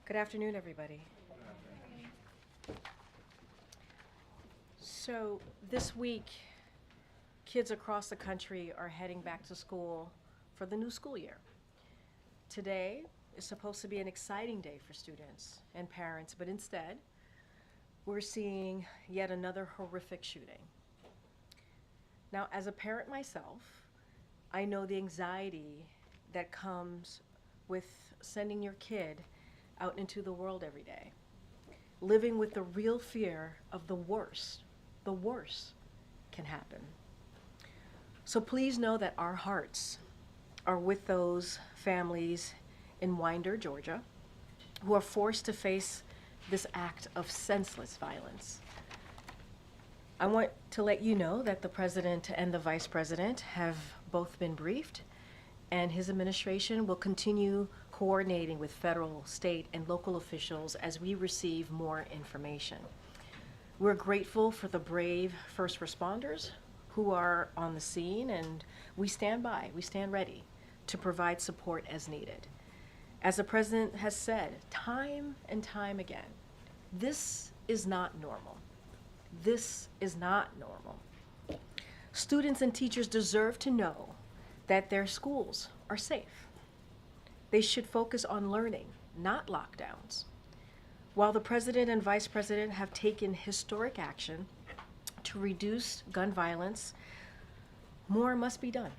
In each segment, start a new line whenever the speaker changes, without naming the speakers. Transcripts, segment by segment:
Good afternoon, everybody. So this week, kids across the country are heading back to school for the new school year. Today is supposed to be an exciting day for students and parents, but instead, we're seeing yet another horrific shooting. Now, as a parent myself, I know the anxiety that comes with sending your kid out into the world every day, living with the real fear of the worst can happen. So please know that our hearts are with those families in Winder, Georgia, who are forced to face this act of senseless violence. I want to let you know that the president and the vice president have both been briefed, and his administration will continue coordinating with federal, state, and local officials as we receive more information. We're grateful for the brave first responders who are on the scene, and we stand ready to provide support as needed. As the president has said time and time again, this is not normal. This is not normal. Students and teachers deserve to know that their schools are safe. They should focus on learning, not lockdowns. While the president and vice president have taken historic action to reduce gun violence, more must be done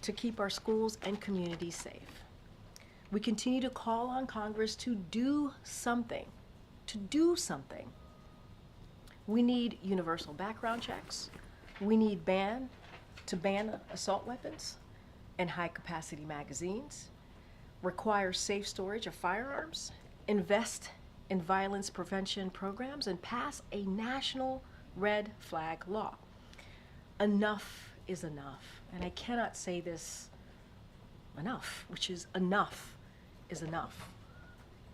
to keep our schools and communities safe. We continue to call on Congress to do something, We need universal background checks. We need to ban assault weapons and high-capacity magazines, require safe storage of firearms, invest in violence prevention programs, and pass a national red flag law. Enough is enough, and I cannot say this enough, which is enough is enough.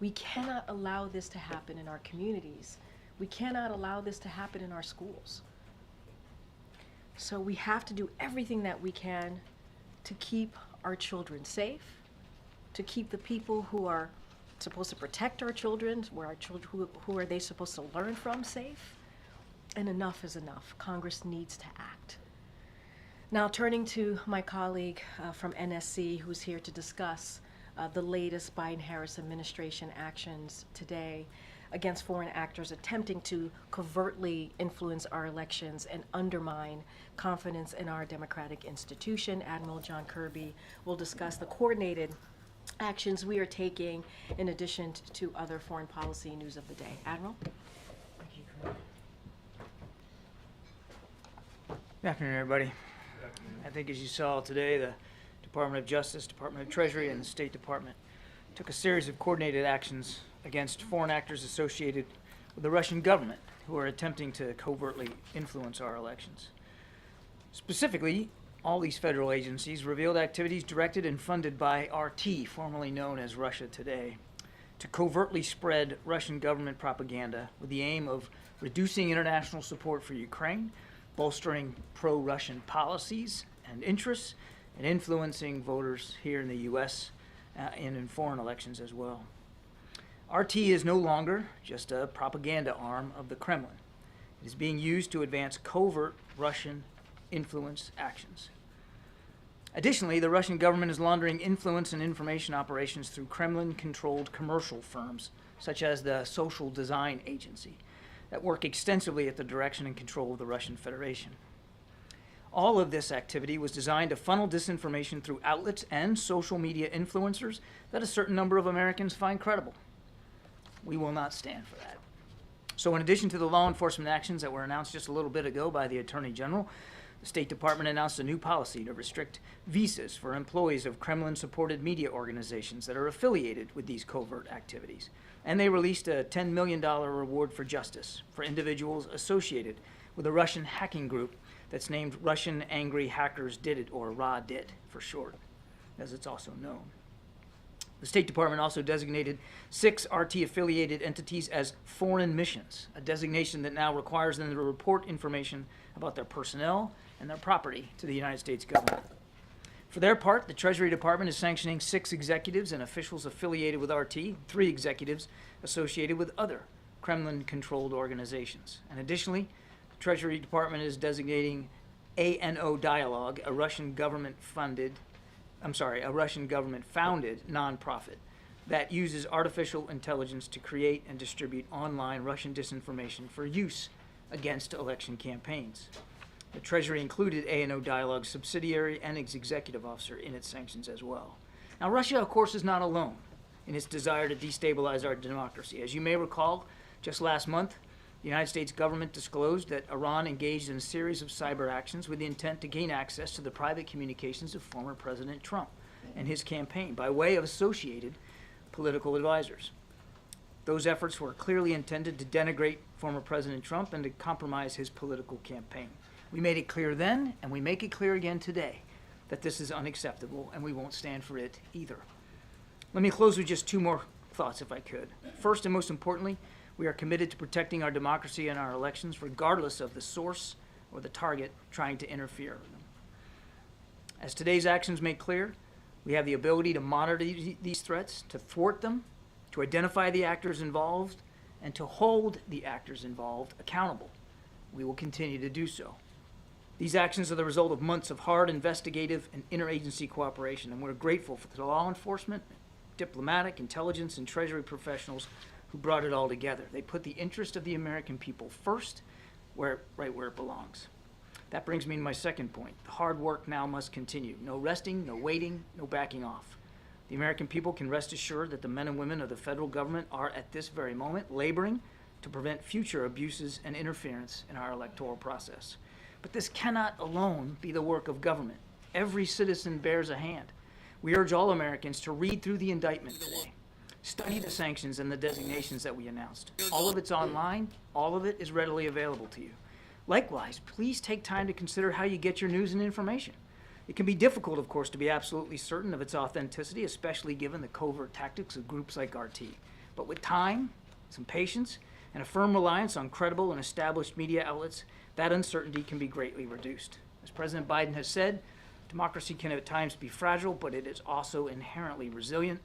We cannot allow this to happen in our communities. We cannot allow this to happen in our schools. So we have to do everything that we can to keep our children safe, to keep the people who are supposed to protect our children, who are they supposed to learn from, safe. And enough is enough. Congress needs to act. Now, turning to my colleague from NSC, who's here to discuss the latest Biden-Harris administration actions today against foreign actors attempting to covertly influence our elections and undermine confidence in our democratic institution. Admiral John Kirby will discuss the coordinated actions we are taking in addition to other foreign policy news of the day. Admiral? Thank you, Karine.
Good afternoon, everybody. I think as you saw today, the Department of Justice, Department of Treasury, and the State Department took a series of coordinated actions against foreign actors associated with the Russian government who are attempting to covertly influence our elections. Specifically, all these federal agencies revealed activities directed and funded by RT, formerly known as Russia Today, to covertly spread Russian government propaganda with the aim of reducing international support for Ukraine, bolstering pro-Russian policies and interests, and influencing voters here in the U.S. And in foreign elections as well. RT is no longer just a propaganda arm of the Kremlin. It is being used to advance covert Russian influence actions. Additionally, the Russian government is laundering influence and information operations through Kremlin-controlled commercial firms, such as the Social Design Agency, that work extensively at the direction and control of the Russian Federation. All of this activity was designed to funnel disinformation through outlets and social media influencers that a certain number of Americans find credible. We will not stand for that. So in addition to the law enforcement actions that were announced just a little bit ago by the Attorney General, the State Department announced a new policy to restrict visas for employees of Kremlin-supported media organizations that are affiliated with these covert activities. And they released a $10 million reward for justice for individuals associated with a Russian hacking group that's named Russian Angry Hackers Did It, or RA-DIT for short, as it's also known. The State Department also designated 6 RT-affiliated entities as foreign missions, a designation that now requires them to report information about their personnel and their property to the United States government. For their part, the Treasury Department is sanctioning 6 executives and officials affiliated with RT, 3 executives associated with other Kremlin-controlled organizations. And additionally, the Treasury Department is designating ANO Dialogue, a Russian government-founded nonprofit that uses artificial intelligence to create and distribute online Russian disinformation for use against election campaigns. The Treasury included ANO Dialogue's subsidiary and its executive officer in its sanctions as well. Now, Russia, of course, is not alone in its desire to destabilize our democracy. As you may recall, just last month, the United States government disclosed that Iran engaged in a series of cyber actions with the intent to gain access to the private communications of former President Trump and his campaign by way of associated political advisors. Those efforts were clearly intended to denigrate former President Trump and to compromise his political campaign. We made it clear then, and we make it clear again today, that this is unacceptable, and we won't stand for it either. Let me close with just 2 more thoughts, if I could. First, and most importantly, we are committed to protecting our democracy and our elections, regardless of the source or the target trying to interfere with them. As today's actions make clear, we have the ability to monitor these threats, to thwart them, to identify the actors involved, and to hold the actors involved accountable. We will continue to do so. These actions are the result of months of hard investigative and interagency cooperation, and we're grateful for the law enforcement, diplomatic, intelligence, and Treasury professionals who brought it all together. They put the interest of the American people first, right where it belongs. That brings me to my second point. The hard work now must continue. No resting, no waiting, no backing off. The American people can rest assured that the men and women of the federal government are at this very moment laboring to prevent future abuses and interference in our electoral process. But this cannot alone be the work of government. Every citizen bears a hand. We urge all Americans to read through the indictment today. Study the sanctions and the designations that we announced. All of it's online. All of it is readily available to you. Likewise, please take time to consider how you get your news and information. It can be difficult, of course, to be absolutely certain of its authenticity, especially given the covert tactics of groups like RT. But with time, some patience, and a firm reliance on credible and established media outlets, that uncertainty can be greatly reduced. As President Biden has said, democracy can at times be fragile, but it is also inherently resilient.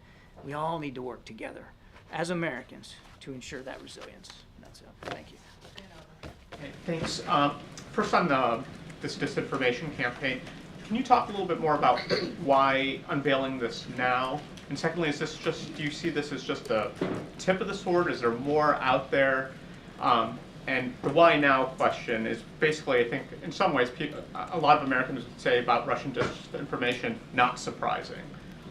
We all need to work together as Americans to ensure that resilience. That's it. Thank you.
Okay, thanks. First on this disinformation campaign, can you talk a little bit more about why unveiling this now? And secondly, do you see this as just the tip of the sword? Is there more out there? And the why now question is basically, I think, in some ways, a lot of Americans would say about Russian disinformation, not surprising.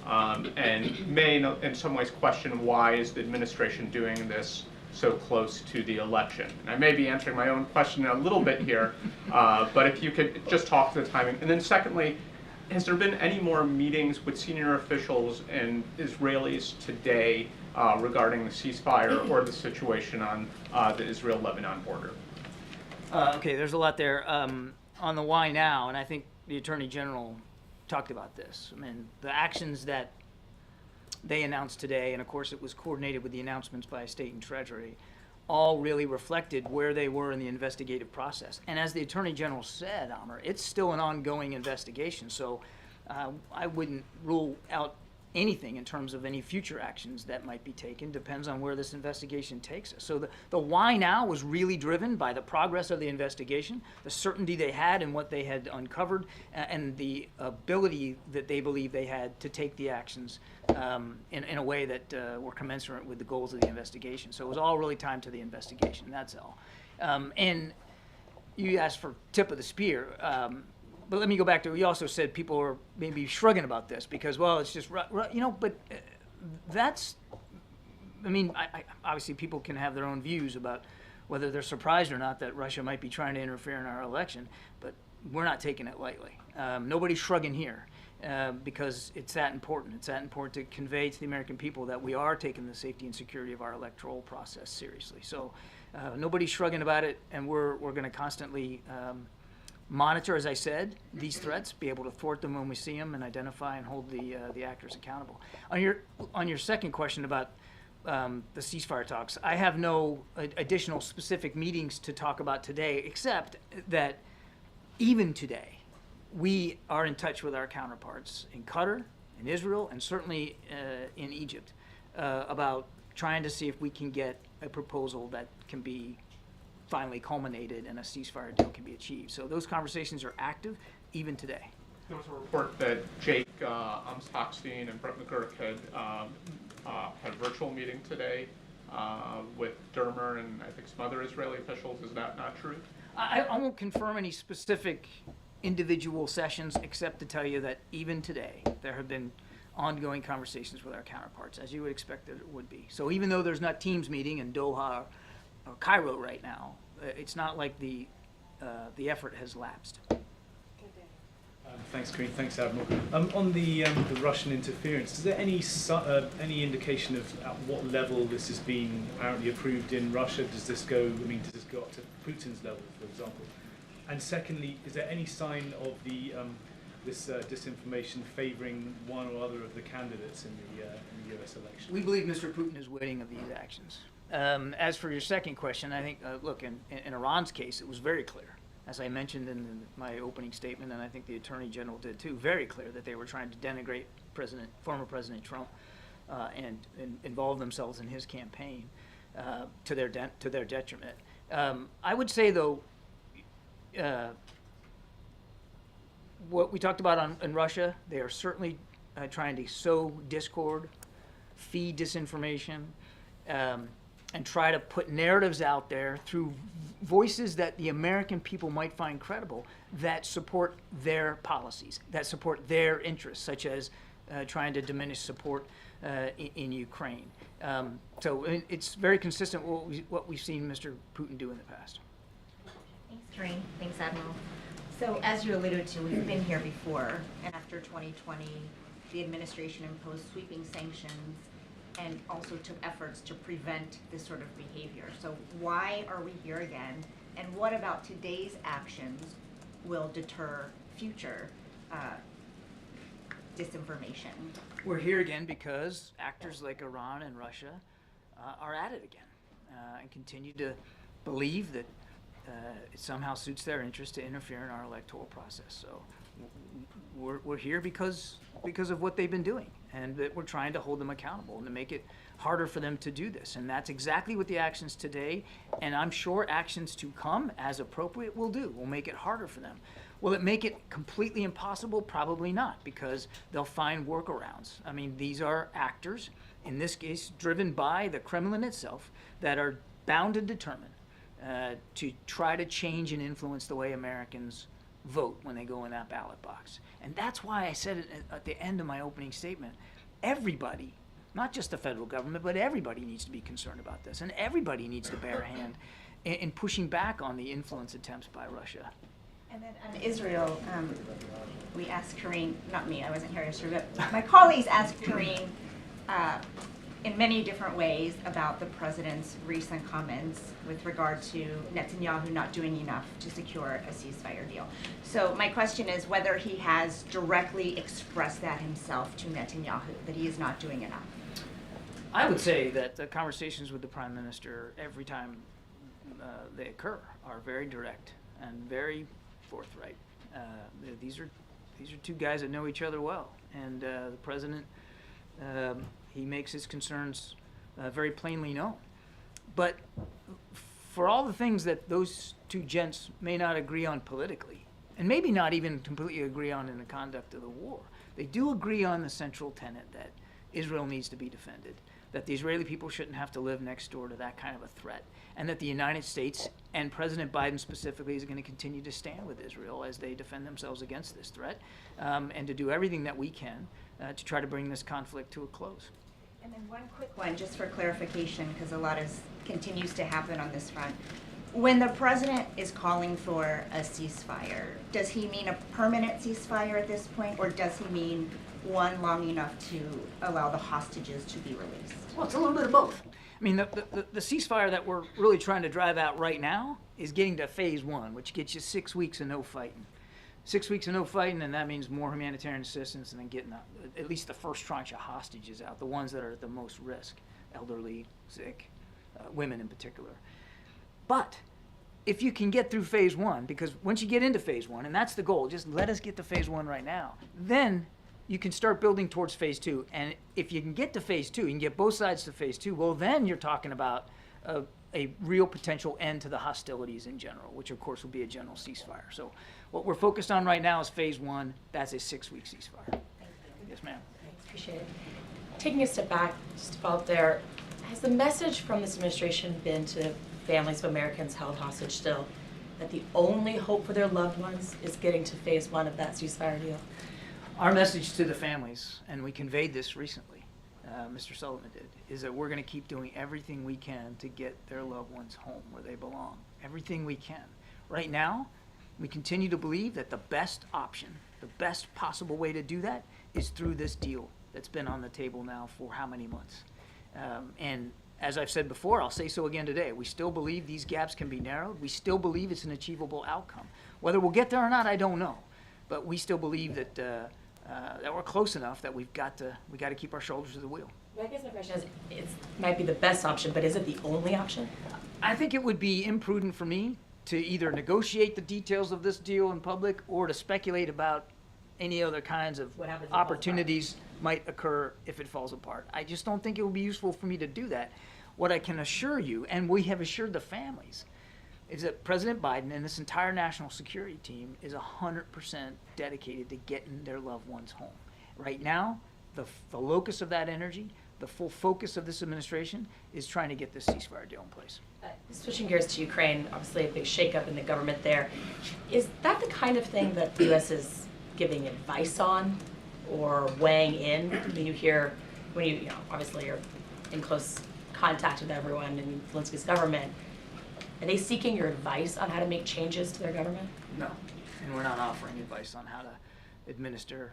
And may, in some ways, question why is the administration doing this so close to the election? And I may be answering my own question a little bit here, but if you could just talk to the timing. And then secondly, has there been any more meetings with senior officials and Israelis today regarding the ceasefire or the situation on the Israel-Lebanon border?
Okay, there's a lot there. On the why now, and I think the Attorney General talked about this. I mean, the actions that they announced today, and of course it was coordinated with the announcements by State and Treasury, all really reflected where they were in the investigative process. And as the Attorney General said, Amr, it's still an ongoing investigation, so I wouldn't rule out anything in terms of any future actions that might be taken. Depends on where this investigation takes us. So the why now was really driven by the progress of the investigation, the certainty they had in what they had uncovered, and the ability that they believe they had to take the actions in a way that were commensurate with the goals of the investigation. So it was all really timed to the investigation, that's all. And you asked for tip of the spear. But let me go back to, you also said people are maybe shrugging about this because, well, it's just, but that's, I mean, obviously people can have their own views about whether they're surprised or not that Russia might be trying to interfere in our election, but we're not taking it lightly. Nobody's shrugging here because it's that important. It's that important to convey to the American people that we are taking the safety and security of our electoral process seriously. So nobody's shrugging about it, and we're going to constantly monitor, as I said, these threats, be able to thwart them when we see them, and identify and hold the actors accountable. On your second question about the ceasefire talks, I have no additional specific meetings to talk about today, except that even today, we are in touch with our counterparts in Qatar, in Israel, and certainly in Egypt about trying to see if we can get a proposal that can be finally culminated and a ceasefire deal can be achieved. So those conversations are active even today.
There was a report that Jake Hochstein and Brett McGurk had a virtual meeting today with Dermer and I think some other Israeli officials. Is that not true?
I won't confirm any specific individual sessions except to tell you that even today there have been ongoing conversations with our counterparts, as you would expect there would be. So even though there's not Teams meeting in Doha or Cairo right now, it's not like the effort has lapsed.
Thanks, Karine. Thanks, Admiral. On the Russian interference, is there any indication of at what level this has been apparently approved in Russia? Does this go? I mean, does this go up to Putin's level, for example? And secondly, is there any sign of the this disinformation favouring one or other of the candidates in the U.S. election?
We believe Mr. Putin is witting of these actions. As for your second question, I think, look, in Iran's case, it was very clear, as I mentioned in my opening statement, and I think the Attorney General did too, very clear that they were trying to denigrate former President Trump and involve themselves in his campaign to their detriment. I would say, though, what we talked about in Russia, they are certainly trying to sow discord, feed disinformation, and try to put narratives out there through voices that the American people might find credible that support their policies, that support their interests, such as trying to diminish support in Ukraine. So it's very consistent with what we've seen Mr. Putin do in the past.
Thanks, Karine. Thanks, Admiral. So as you alluded to, we've been here before, and after 2020, the administration imposed sweeping sanctions and also took efforts to prevent this sort of behavior. So why are we here again? And what about today's actions will deter future disinformation?
We're here again because actors like Iran and Russia are at it again and continue to believe that it somehow suits their interest to interfere in our electoral process. So we're here because of what they've been doing, and that we're trying to hold them accountable and to make it harder for them to do this. And that's exactly what the actions today, and I'm sure actions to come as appropriate, will do. Will make it harder for them. Will it make it completely impossible? Probably not, because they'll find workarounds. I mean, these are actors, in this case driven by the Kremlin itself, that are bound and determined to try to change and influence the way Americans vote when they go in that ballot box. And that's why I said it at the end of my opening statement. Everybody, not just the federal government, but everybody needs to be concerned about this. And everybody needs to bear a hand in pushing back on the influence attempts by Russia.
And then on Israel, we asked Karine, not me, I wasn't here yesterday, but my colleagues asked Karine in many different ways about the president's recent comments with regard to Netanyahu not doing enough to secure a ceasefire deal. So my question is whether he has directly expressed that himself to Netanyahu, that he is not doing enough.
I would say that the conversations with the Prime Minister every time they occur are very direct and very forthright. These are two guys that know each other well, and the President he makes his concerns very plainly known. But for all the things that those two gents may not agree on politically, and maybe not even completely agree on in the conduct of the war, they do agree on the central tenet that Israel needs to be defended, that the Israeli people shouldn't have to live next door to that kind of a threat, and that the United States, and President Biden specifically, is going to continue to stand with Israel as they defend themselves against this threat, and to do everything that we can to try to bring this conflict to a close.
And then one quick one, just for clarification, because a lot continues to happen on this front. When the president is calling for a ceasefire, does he mean a permanent ceasefire at this point, or does he mean one long enough to allow the hostages to be released?
Well, it's a little bit of both. I mean, the ceasefire that we're really trying to drive out right now is getting to phase one, which gets you 6 weeks of no fighting. 6 weeks of no fighting, and that means more humanitarian assistance, and then getting at least the first tranche of hostages out, the ones that are at the most risk, elderly, sick, women in particular. But if you can get through phase one, because once you get into phase one, and that's the goal, just let us get to phase one right now, then you can start building towards phase two. And if you can get to phase two, you can get both sides to phase two, well, then you're talking about a real potential end to the hostilities in general, which of course will be a general ceasefire. So what we're focused on right now is phase one. That's a 6-week ceasefire. Yes, ma'am.
Appreciate it. Taking a step back, just to follow up there, has the message from this administration been to families of Americans held hostage still that the only hope for their loved ones is getting to phase one of that ceasefire deal?
Our message to the families, and we conveyed this recently, Mr. Sullivan did, is that we're going to keep doing everything we can to get their loved ones home where they belong. Everything we can. Right now, we continue to believe that the best option, the best possible way to do that is through this deal that's been on the table now for how many months. And as I've said before, I'll say so again today, we still believe these gaps can be narrowed. We still believe it's an achievable outcome. Whether we'll get there or not, I don't know. But we still believe that that we're close enough that we got to keep our shoulders to the wheel.
I guess my question is, it might be the best option, but is it the only option?
I think it would be imprudent for me to either negotiate the details of this deal in public or to speculate about any other kinds of
What happens if it falls
opportunities might occur if it falls apart. I just don't think it would be useful for me to do that. What I can assure you, and we have assured the families, is that President Biden and this entire national security team is 100% dedicated to getting their loved ones home. Right now, the locus of that energy, the full focus of this administration is trying to get this ceasefire deal in place.
Switching gears to Ukraine, obviously a big shakeup in the government there. Is that the kind of thing that the U.S. is giving advice on or weighing in? When you hear, you know, obviously you're in close contact with everyone in Zelensky's government, are they seeking your advice on how to make changes to their government?
No, and we're not offering advice on how to administer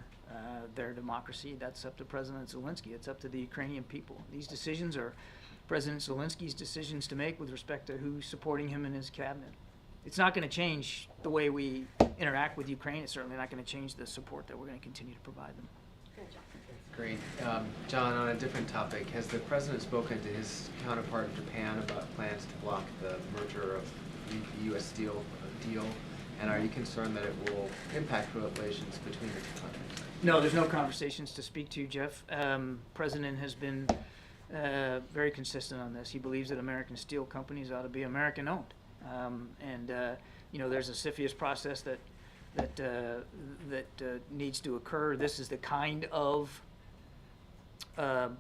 their democracy. That's up to President Zelensky. It's up to the Ukrainian people. These decisions are President Zelensky's decisions to make with respect to who's supporting him in his cabinet. It's not going to change the way we interact with Ukraine. It's certainly not going to change the support that we're going to continue to provide them.
Great. John, on a different topic, has the president spoken to his counterpart in Japan about plans to block the merger of the U.S. Steel deal? And are you concerned that it will impact relations between the two countries?
No, there's no conversations to speak to, Jeff. President has been very consistent on this. He believes that American steel companies ought to be American-owned. You know, there's a CFIUS process that needs to occur. This is the kind of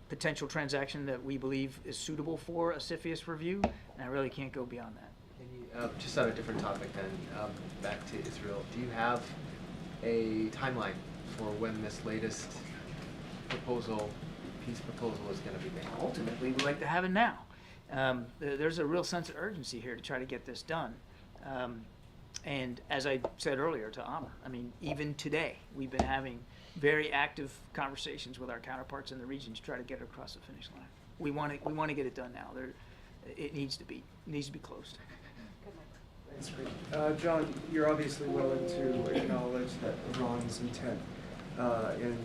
potential transaction that we believe is suitable for a CFIUS review, and I really can't go beyond that.
Just on a different topic then, back to Israel, do you have a timeline for when this latest peace proposal is going to be made?
Ultimately, we'd like to have it now. There's a real sense of urgency here to try to get this done. And as I said earlier to Amr, I mean, even today, we've been having very active conversations with our counterparts in the region to try to get it across the finish line. We want to get it done now. It needs to be closed.
That's great. John, you're obviously willing to acknowledge that Iran's intent in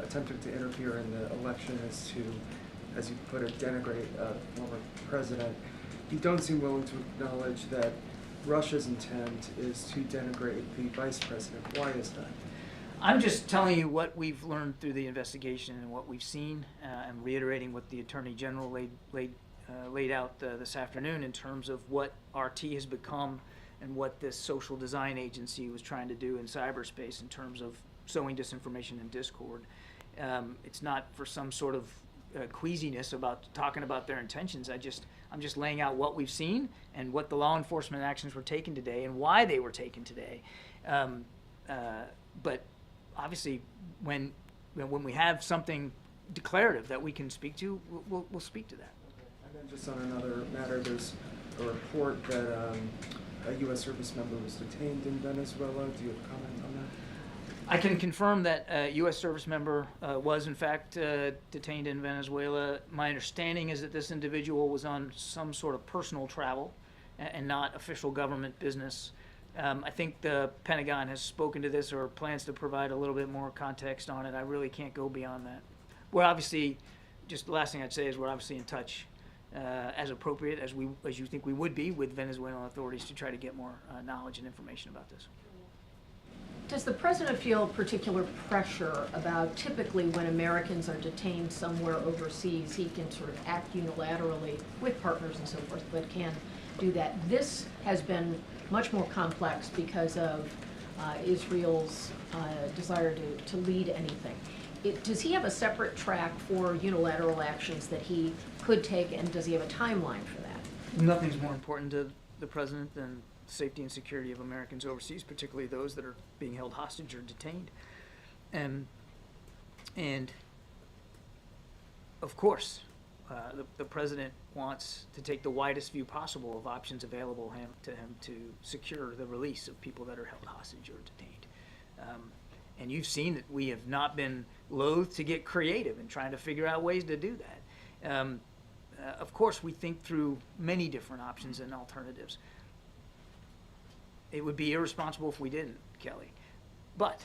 attempting to interfere in the election is to, as you put it, denigrate a former president. You don't seem willing to acknowledge that Russia's intent is to denigrate the vice president. Why is that?
I'm just telling you what we've learned through the investigation and what we've seen, and reiterating what the Attorney General laid out this afternoon in terms of what RT has become and what this social design agency was trying to do in cyberspace in terms of sowing disinformation and discord. It's not for some sort of queasiness about talking about their intentions. I'm just laying out what we've seen and what the law enforcement actions were taken today and why they were taken today. But obviously, when we have something declarative that we can speak to, we'll speak to that.
And then just on another matter, there's a report that a U.S. service member was detained in Venezuela. Do you have a comment on that?
I can confirm that a U.S. service member was in fact detained in Venezuela. My understanding is that this individual was on some sort of personal travel and not official government business. I think the Pentagon has spoken to this or plans to provide a little bit more context on it. I really can't go beyond that. We're obviously, just the last thing I'd say is we're obviously in touch as appropriate as you think we would be with Venezuelan authorities to try to get more knowledge and information about this.
Does the president feel particular pressure about typically when Americans are detained somewhere overseas, he can sort of act unilaterally with partners and so forth, but can do that? This has been much more complex because of Israel's desire to lead anything. Does he have a separate track for unilateral actions that he could take, and does he have a timeline for that?
Nothing's more important to the president than safety and security of Americans overseas, particularly those that are being held hostage or detained. And of course, the president wants to take the widest view possible of options available to him to secure the release of people that are held hostage or detained. And you've seen that we have not been loath to get creative in trying to figure out ways to do that. Of course, we think through many different options and alternatives. It would be irresponsible if we didn't, Kelly. But,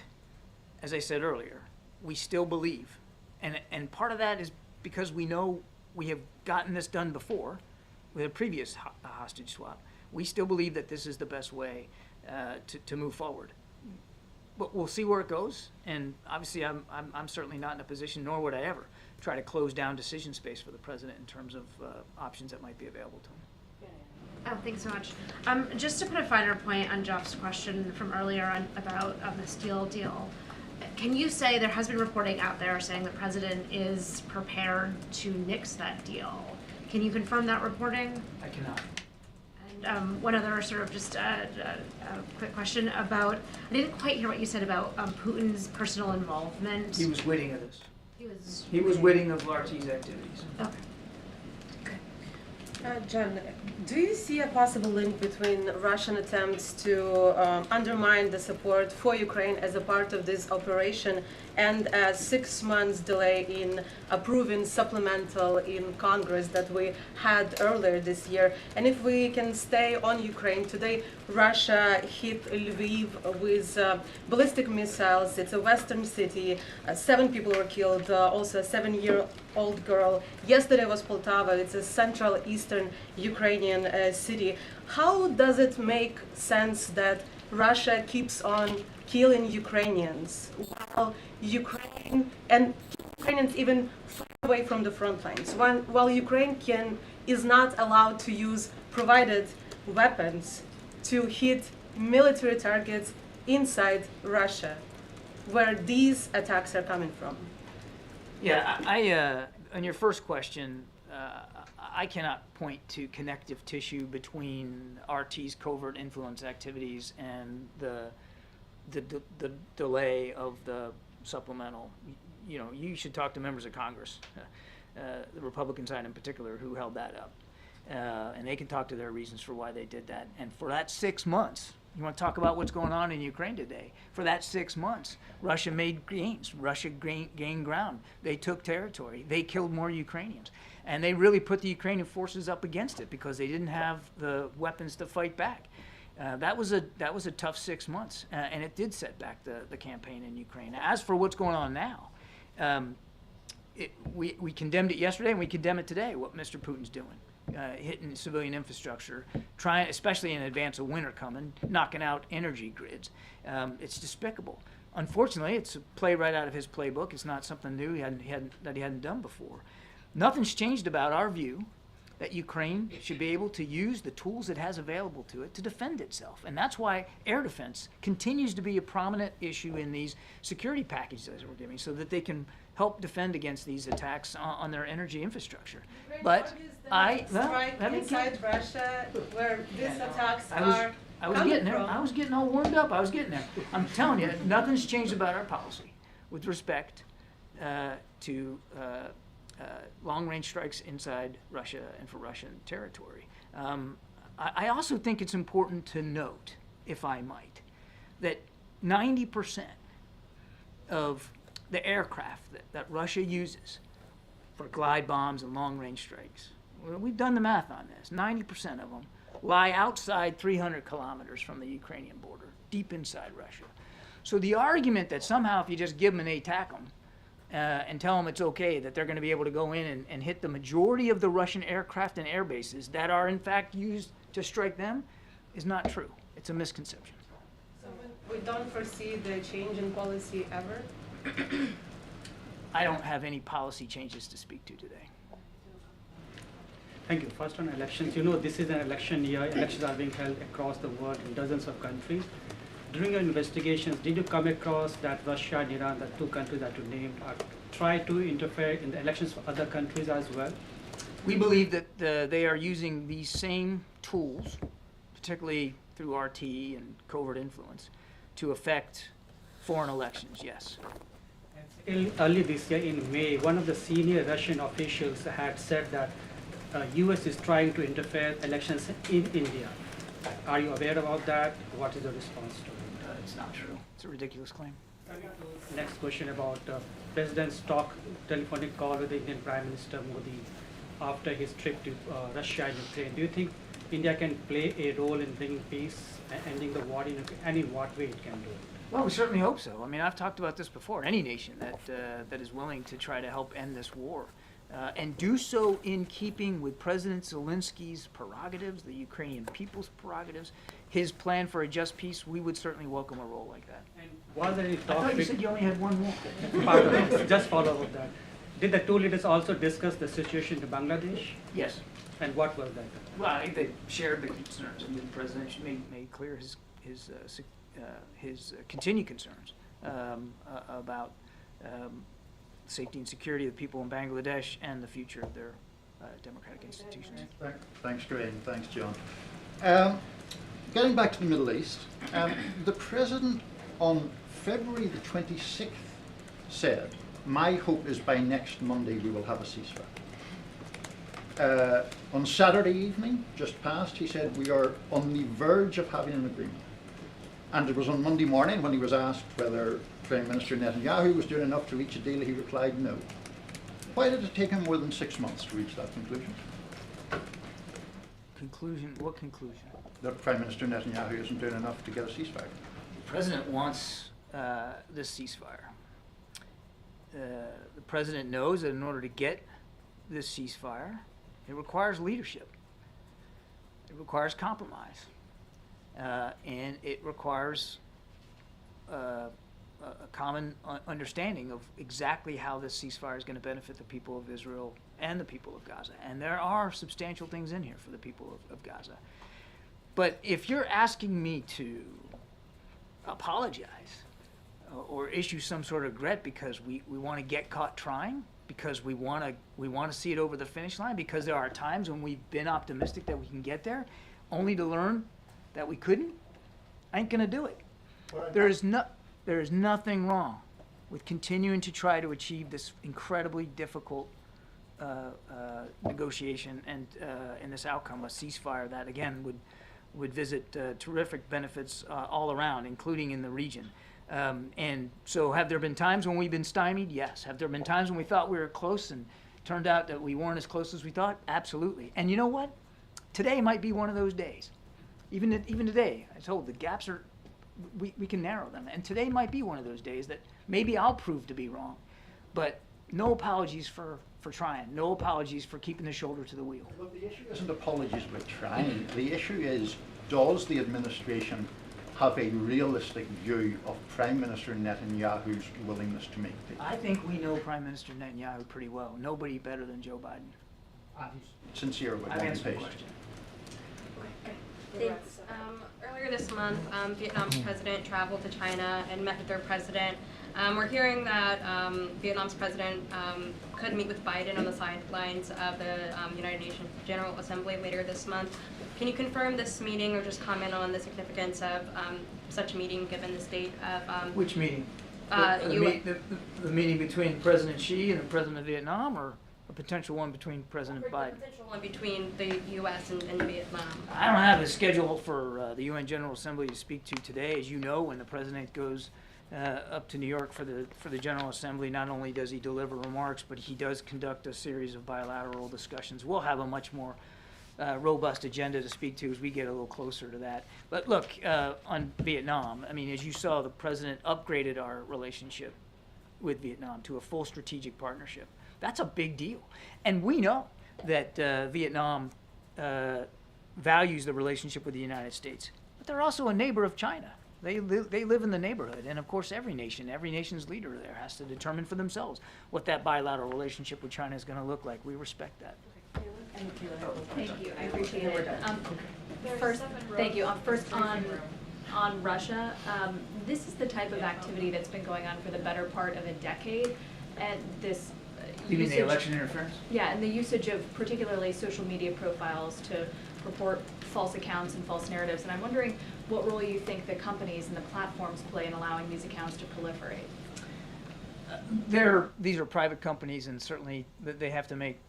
as I said earlier, we still believe, and part of that is because we know we have gotten this done before with a previous hostage swap. We still believe that this is the best way to move forward. But we'll see where it goes, and obviously I'm certainly not in a position, nor would I ever try to close down decision space for the president in terms of options that might be available to him.
Oh, thanks so much. Just to put a finer point on Jeff's question from earlier about the steel deal, can you say there has been reporting out there saying the president is prepared to nix that deal? Can you confirm that reporting?
I cannot.
And one other sort of just a quick question about, I didn't quite hear what you said about Putin's personal involvement.
He was witting of this.
He
was witting of RT's activities.
Okay.
John, do you see a possible link between Russian attempts to undermine the support for Ukraine as a part of this operation and a 6 months delay in approving supplemental in Congress that we had earlier this year? And if we can stay on Ukraine, today Russia hit Lviv with ballistic missiles. It's a western city. 7 people were killed, also a 7-year-old girl. Yesterday was Poltava. It's a central eastern Ukrainian city. How does it make sense that Russia keeps on killing Ukrainians while Ukrainians even far away from the front lines, while Ukraine is not allowed to use provided weapons to hit military targets inside Russia, where these attacks are coming from?
Yeah, on your first question, I cannot point to connective tissue between RT's covert influence activities and the delay of the supplemental. You know, you should talk to members of Congress, the Republican side in particular, who held that up. And they can talk to their reasons for why they did that. And for that 6 months, you want to talk about what's going on in Ukraine today? For that 6 months, Russia made gains. Russia gained ground. They took territory. They killed more Ukrainians. And they really put the Ukrainian forces up against it because they didn't have the weapons to fight back. That was a tough 6 months, and it did set back the campaign in Ukraine. As for what's going on now, we condemned it yesterday and we condemn it today, what Mr. Putin's doing. Hitting civilian infrastructure, trying, especially in advance of winter coming, knocking out energy grids. It's despicable. Unfortunately, it's a play right out of his playbook. It's not something new that he hadn't done before. Nothing's changed about our view that Ukraine should be able to use the tools it has available to it to defend itself. And that's why air defense continues to be a prominent issue in these security packages that we're giving, so that they can help defend against these attacks on their energy infrastructure. But
inside Russia, where these attacks are
I was getting there. I was getting all warmed up. I was getting there. I'm telling you, nothing's changed about our policy with respect to long-range strikes inside Russia and for Russian territory. I also think it's important to note, if I might, that 90% of the aircraft that Russia uses for glide bombs and long-range strikes, we've done the math on this, 90% of them lie outside 300 kilometers from the Ukrainian border, deep inside Russia. So the argument that somehow if you just give them and they attack them, and tell them it's okay, that they're going to be able to go in and hit the majority of the Russian aircraft and air bases that are in fact used to strike them is not true. It's a misconception.
So we don't foresee the change in policy ever?
I don't have any policy changes to speak to today.
Thank you. First on elections, you know this is an election year. Elections are being held across the world in dozens of countries. During your investigations, did you come across that Russia and Iran, the two countries that you named, are try to interfere in the elections for other countries as well?
We believe that they are using these same tools, particularly through RT and covert influence, to affect foreign elections, yes.
Early this year in May, one of the senior Russian officials had said that US is trying to interfere elections in India. Are you aware about that? What is the response to it?
It's not true. It's a ridiculous claim.
Next question about President's telephonic call with the Indian Prime Minister Modi after his trip to Russia and Ukraine. Do you think India can play a role in bringing peace and ending the war in Ukraine, and in what way it can do it?
Well, we certainly hope so. I mean, I've talked about this before. Any nation that is willing to try to help end this war and do so in keeping with President Zelensky's prerogatives, the Ukrainian people's prerogatives, his plan for a just peace, we would certainly welcome a role like that.
And was there any
I
talk?
thought you said you only had one more.
Just follow up with that. Did the two leaders also discuss the situation in Bangladesh?
Yes.
And what was that?
Well, I think they shared the concerns. I mean, the president made clear his continued concerns about safety and security of the people in Bangladesh and the future of their democratic institutions.
Thanks, Karine. Thanks, John. Getting back to the Middle East, the President on February the 26th said, "My hope is by next Monday we will have a ceasefire." On Saturday evening, just past, he said, "We are on the verge of having an agreement." And it was on Monday morning when he was asked whether Prime Minister Netanyahu was doing enough to reach a deal, he replied no. Why did it take him more than 6 months to reach that conclusion?
Conclusion? What conclusion?
That Prime Minister Netanyahu isn't doing enough to get a ceasefire.
The president wants this ceasefire. The president knows that in order to get this ceasefire, it requires leadership. It requires compromise. And it requires a common understanding of exactly how this ceasefire is going to benefit the people of Israel and the people of Gaza. And there are substantial things in here for the people of Gaza. But if you're asking me to apologize or issue some sort of regret because we want to get caught trying, because we want to see it over the finish line, because there are times when we've been optimistic that we can get there, only to learn that we couldn't, I ain't gonna do it. There is nothing wrong with continuing to try to achieve this incredibly difficult negotiation and in this outcome, a ceasefire that again would visit terrific benefits all around, including in the region. And so have there been times when we've been stymied? Yes. Have there been times when we thought we were close and turned out that we weren't as close as we thought? Absolutely. And you know what? Today might be one of those days. Even today, I told the gaps are, we can narrow them. And today might be one of those days that maybe I'll prove to be wrong. But no apologies for trying. No apologies for keeping the shoulder to the wheel.
Look, the issue isn't apologies about trying. The issue is, does the administration have a realistic view of Prime Minister Netanyahu's willingness to make peace?
I think we know Prime Minister Netanyahu pretty well. Nobody better than Joe Biden.
I'm sincere with
I've
one
answered the
pace.
question.
Thanks. Earlier this month, Vietnam's president traveled to China and met with their president. We're hearing that Vietnam's president could meet with Biden on the sidelines of the United Nations General Assembly later this month. Can you confirm this meeting or just comment on the significance of such a meeting given the state of...
Which meeting? The meeting between President Xi and the President of Vietnam, or a potential one between President Biden?
A potential one between the U.S. and Vietnam.
I don't have a schedule for the UN General Assembly to speak to today. As you know, when the President goes up to New York for the General Assembly, not only does he deliver remarks, but he does conduct a series of bilateral discussions. We'll have a much more robust agenda to speak to as we get a little closer to that. But look, on Vietnam, I mean, as you saw, the President upgraded our relationship with Vietnam to a full strategic partnership. That's a big deal. And we know that Vietnam values the relationship with the United States, but they're also a neighbor of China. They live in the neighborhood, and of course every nation's leader there has to determine for themselves what that bilateral relationship with China is going to look like. We respect that.
Thank you, I appreciate it. First, thank you. First on Russia, this is the type of activity that's been going on for the better part of a decade, and this
You mean the election interference?
Yeah, and the usage of particularly social media profiles to report false accounts and false narratives. And I'm wondering what role you think the companies and the platforms play in allowing these accounts to proliferate.
These are private companies, and certainly they have to make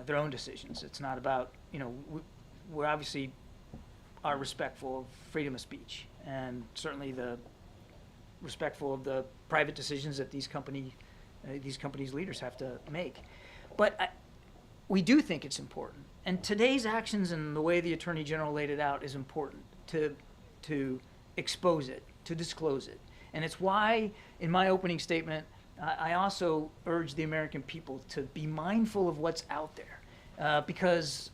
their own decisions. It's not about, we obviously are respectful of freedom of speech, and certainly respectful of the private decisions that these companies' leaders have to make. But we do think it's important, and today's actions and the way the Attorney General laid it out is important to expose it, to disclose it. And it's why, in my opening statement, I also urge the American people to be mindful of what's out there, because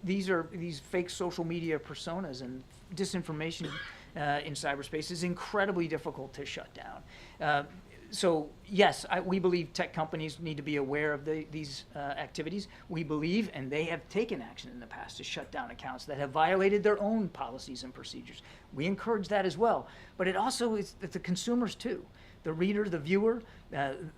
these fake social media personas and disinformation in cyberspace is incredibly difficult to shut down. So yes, we believe tech companies need to be aware of these activities. We believe, and they have taken action in the past to shut down accounts that have violated their own policies and procedures. We encourage that as well. But it also is the consumers too. The reader, the viewer,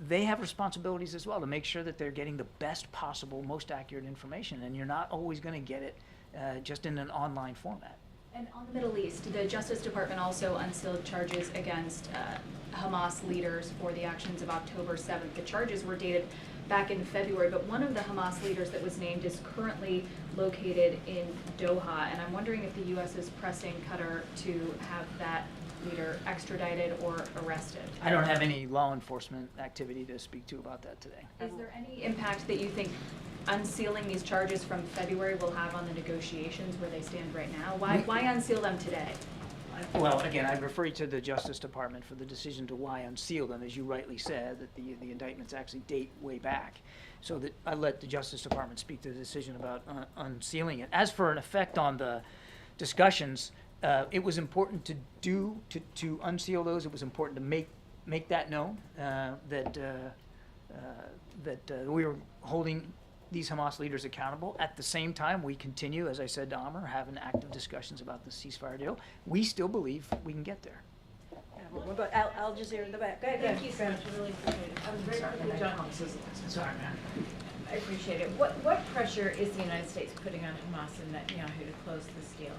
they have responsibilities as well to make sure that they're getting the best possible, most accurate information. And you're not always going to get it just in an online format.
And on the Middle East, the Justice Department also unsealed charges against Hamas leaders for the actions of October 7th. The charges were dated back in February, but one of the Hamas leaders that was named is currently located in Doha. And I'm wondering if the U.S. is pressing Qatar to have that leader extradited or arrested.
I don't have any law enforcement activity to speak to about that today.
Is there any impact that you think unsealing these charges from February will have on the negotiations where they stand right now? Why unseal them today?
Well, again, I refer you to the Justice Department for the decision to why unseal them, as you rightly said, that the indictments actually date way back. So that I let the Justice Department speak to the decision about unsealing it. As for an effect on the discussions, it was important to unseal those. It was important to make that known, that we were holding these Hamas leaders accountable. At the same time, we continue, as I said to Amr, having active discussions about the ceasefire deal. We still believe we can get there.
What about Al Jazeera in the back? Go ahead.
Thank you so much. I really appreciate it. Very quickly, John.
Sorry, man.
I appreciate it. What pressure is the United States putting on Hamas and Netanyahu to close this deal?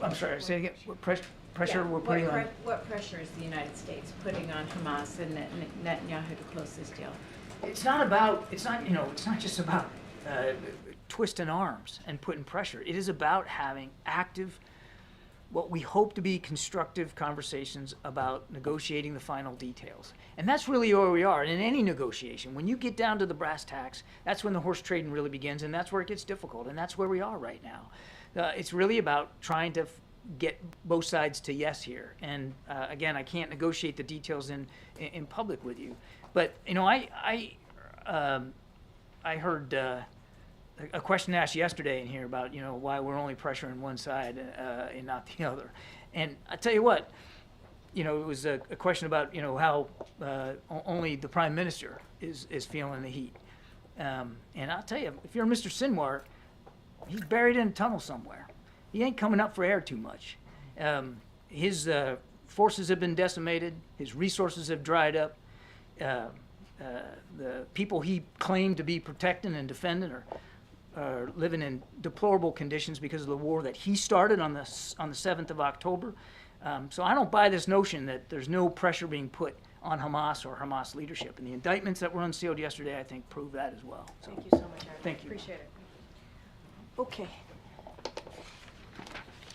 I'm sorry, say again. What pressure we're putting on?
What pressure is the United States putting on Hamas and Netanyahu to close this deal?
It's not just about twisting arms and putting pressure. It is about having active, what we hope to be constructive conversations about negotiating the final details. And that's really where we are. And in any negotiation, when you get down to the brass tacks, that's when the horse trading really begins, and that's where it gets difficult, and that's where we are right now. It's really about trying to get both sides to yes here. And again, I can't negotiate the details in public with you. But I heard a question asked yesterday in here about why we're only pressuring one side and not the other. And I tell you what, it was a question about how only the Prime Minister is feeling the heat. And I'll tell you, if you're Mr. Sinwar, he's buried in a tunnel somewhere. He ain't coming up for air too much. His forces have been decimated. His resources have dried up. The people he claimed to be protecting and defending are living in deplorable conditions because of the war that he started on the 7th of October. So I don't buy this notion that there's no pressure being put on Hamas or Hamas leadership. And the indictments that were unsealed yesterday, I think, prove that as well. So,
thank you so much, Aaron.
Thank you.
Appreciate it. Okay.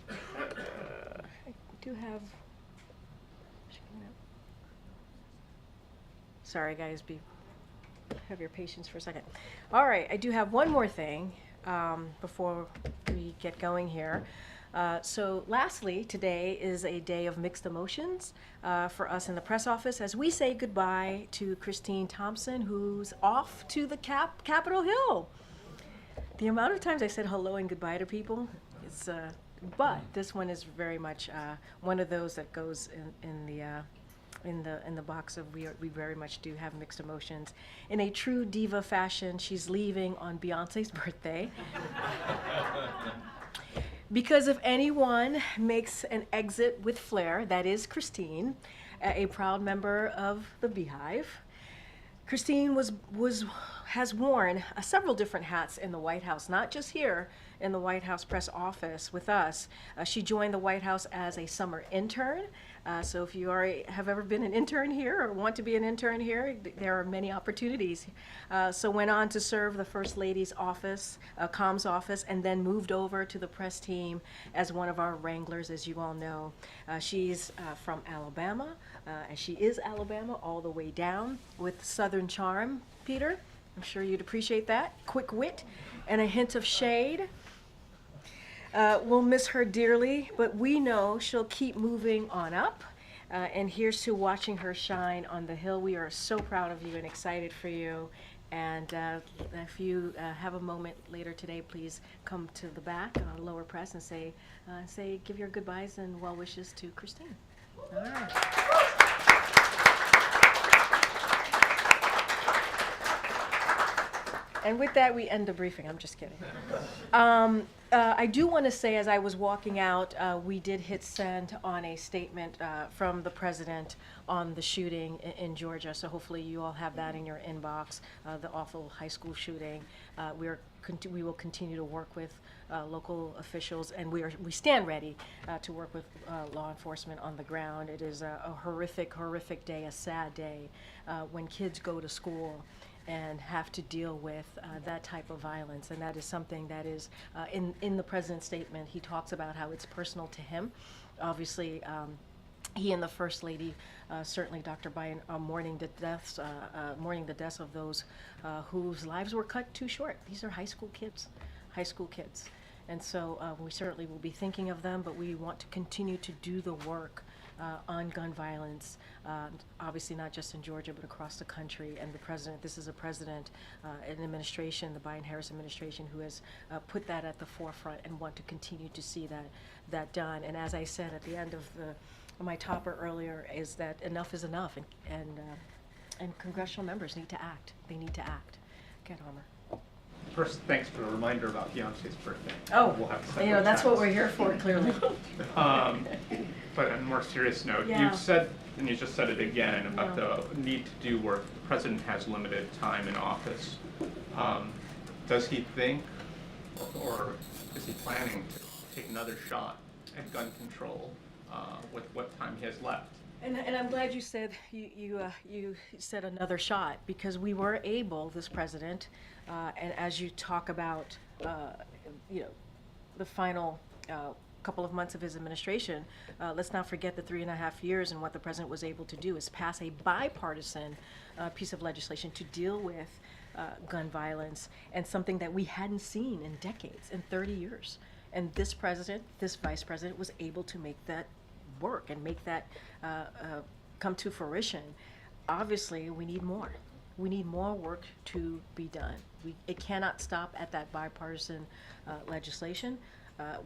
I do have. Sorry, guys. Have your patience for a second. All right, I do have one more thing before we get going here. So lastly, today is a day of mixed emotions for us in the press office as we say goodbye to Christine Thompson, who's off to the Capitol Hill. The amount of times I said hello and goodbye to people, it's, but this one is very much one of those that goes in the box of we very much do have mixed emotions. In a true diva fashion, she's leaving on Beyonce's birthday. Because if anyone makes an exit with flair, that is Christine, a proud member of the Beehive. Christine has worn several different hats in the White House, not just here in the White House press office with us. She joined the White House as a summer intern. So if you have ever been an intern here or want to be an intern here, there are many opportunities. So went on to serve the First Lady's office, comms office, and then moved over to the press team as one of our wranglers, as you all know. She's from Alabama, and she is Alabama all the way down with Southern charm, Peter. I'm sure you'd appreciate that. Quick wit and a hint of shade. We'll miss her dearly, but we know she'll keep moving on up. And here's to watching her shine on the Hill. We are so proud of you and excited for you. And if you have a moment later today, please come to the back on the lower press and give your goodbyes and well wishes to Christine. All right. And with that, we end the briefing. I'm just kidding. I do want to say, as I was walking out, we did hit send on a statement from the president on the shooting in Georgia. So hopefully you all have that in your inbox, the awful high school shooting. We will continue to work with local officials, and we stand ready to work with law enforcement on the ground. It is a horrific, horrific day, a sad day when kids go to school and have to deal with that type of violence. And that is something that is in the president's statement. He talks about how it's personal to him. Obviously, he and the First Lady, certainly Dr. Biden, are mourning the deaths of those whose lives were cut too short. These are high school kids. And so we certainly will be thinking of them, but we want to continue to do the work on gun violence, obviously not just in Georgia, but across the country. And the president, this is a president, an administration, the Biden-Harris administration, who has put that at the forefront and want to continue to see that done. And as I said at the end of my topper earlier, is that enough is enough, and congressional members need to act. They need to act. Get Homer.
First, thanks for the reminder about Beyonce's birthday.
Oh,
we'll have
that's what we're here for, clearly.
But on a more serious note,
Yeah.
you've said, and you just said it again, about the need to do work. The president has limited time in office. Does he think, or is he planning to take another shot at gun control with what time he has left?
And I'm glad you said you said another shot, because we were able, this president, and as you talk about, the final couple of months of his administration, let's not forget the 3.5 years, and what the president was able to do is pass a bipartisan piece of legislation to deal with gun violence, and something that we hadn't seen in decades, in 30 years. And this president, this vice president, was able to make that work and make that come to fruition. Obviously, we need more. We need more work to be done. It cannot stop at that bipartisan legislation.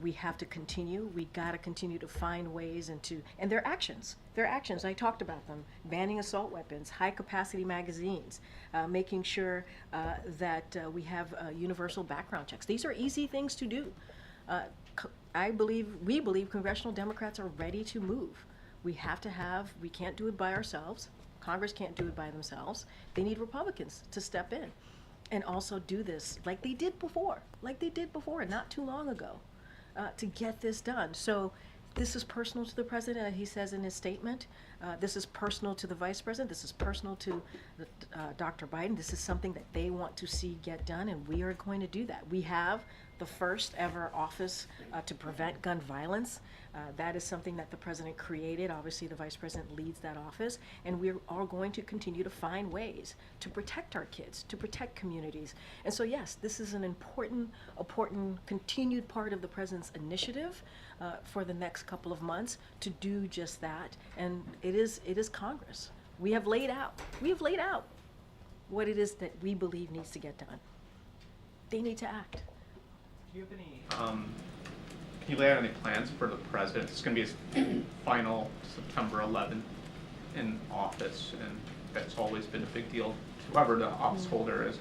We have to continue. We got to continue to find ways and their actions. I talked about them. Banning assault weapons, high capacity magazines, making sure that we have universal background checks. These are easy things to do. We believe congressional Democrats are ready to move. We can't do it by ourselves. Congress can't do it by themselves. They need Republicans to step in and also do this like they did before, not too long ago, to get this done. So this is personal to the president, he says in his statement. This is personal to the vice president. This is personal to Dr. Biden. This is something that they want to see get done, and we are going to do that. We have the first ever office to prevent gun violence. That is something that the president created. Obviously, the vice president leads that office, and we are going to continue to find ways to protect our kids, to protect communities. And so, yes, this is an important continued part of the president's initiative for the next couple of months to do just that. And it is Congress. We have laid out what it is that we believe needs to get done. They need to act.
Do you have any, can you lay out any plans for the president? It's going to be his final September 11th in office, and that's always been a big deal to whoever the office holder is.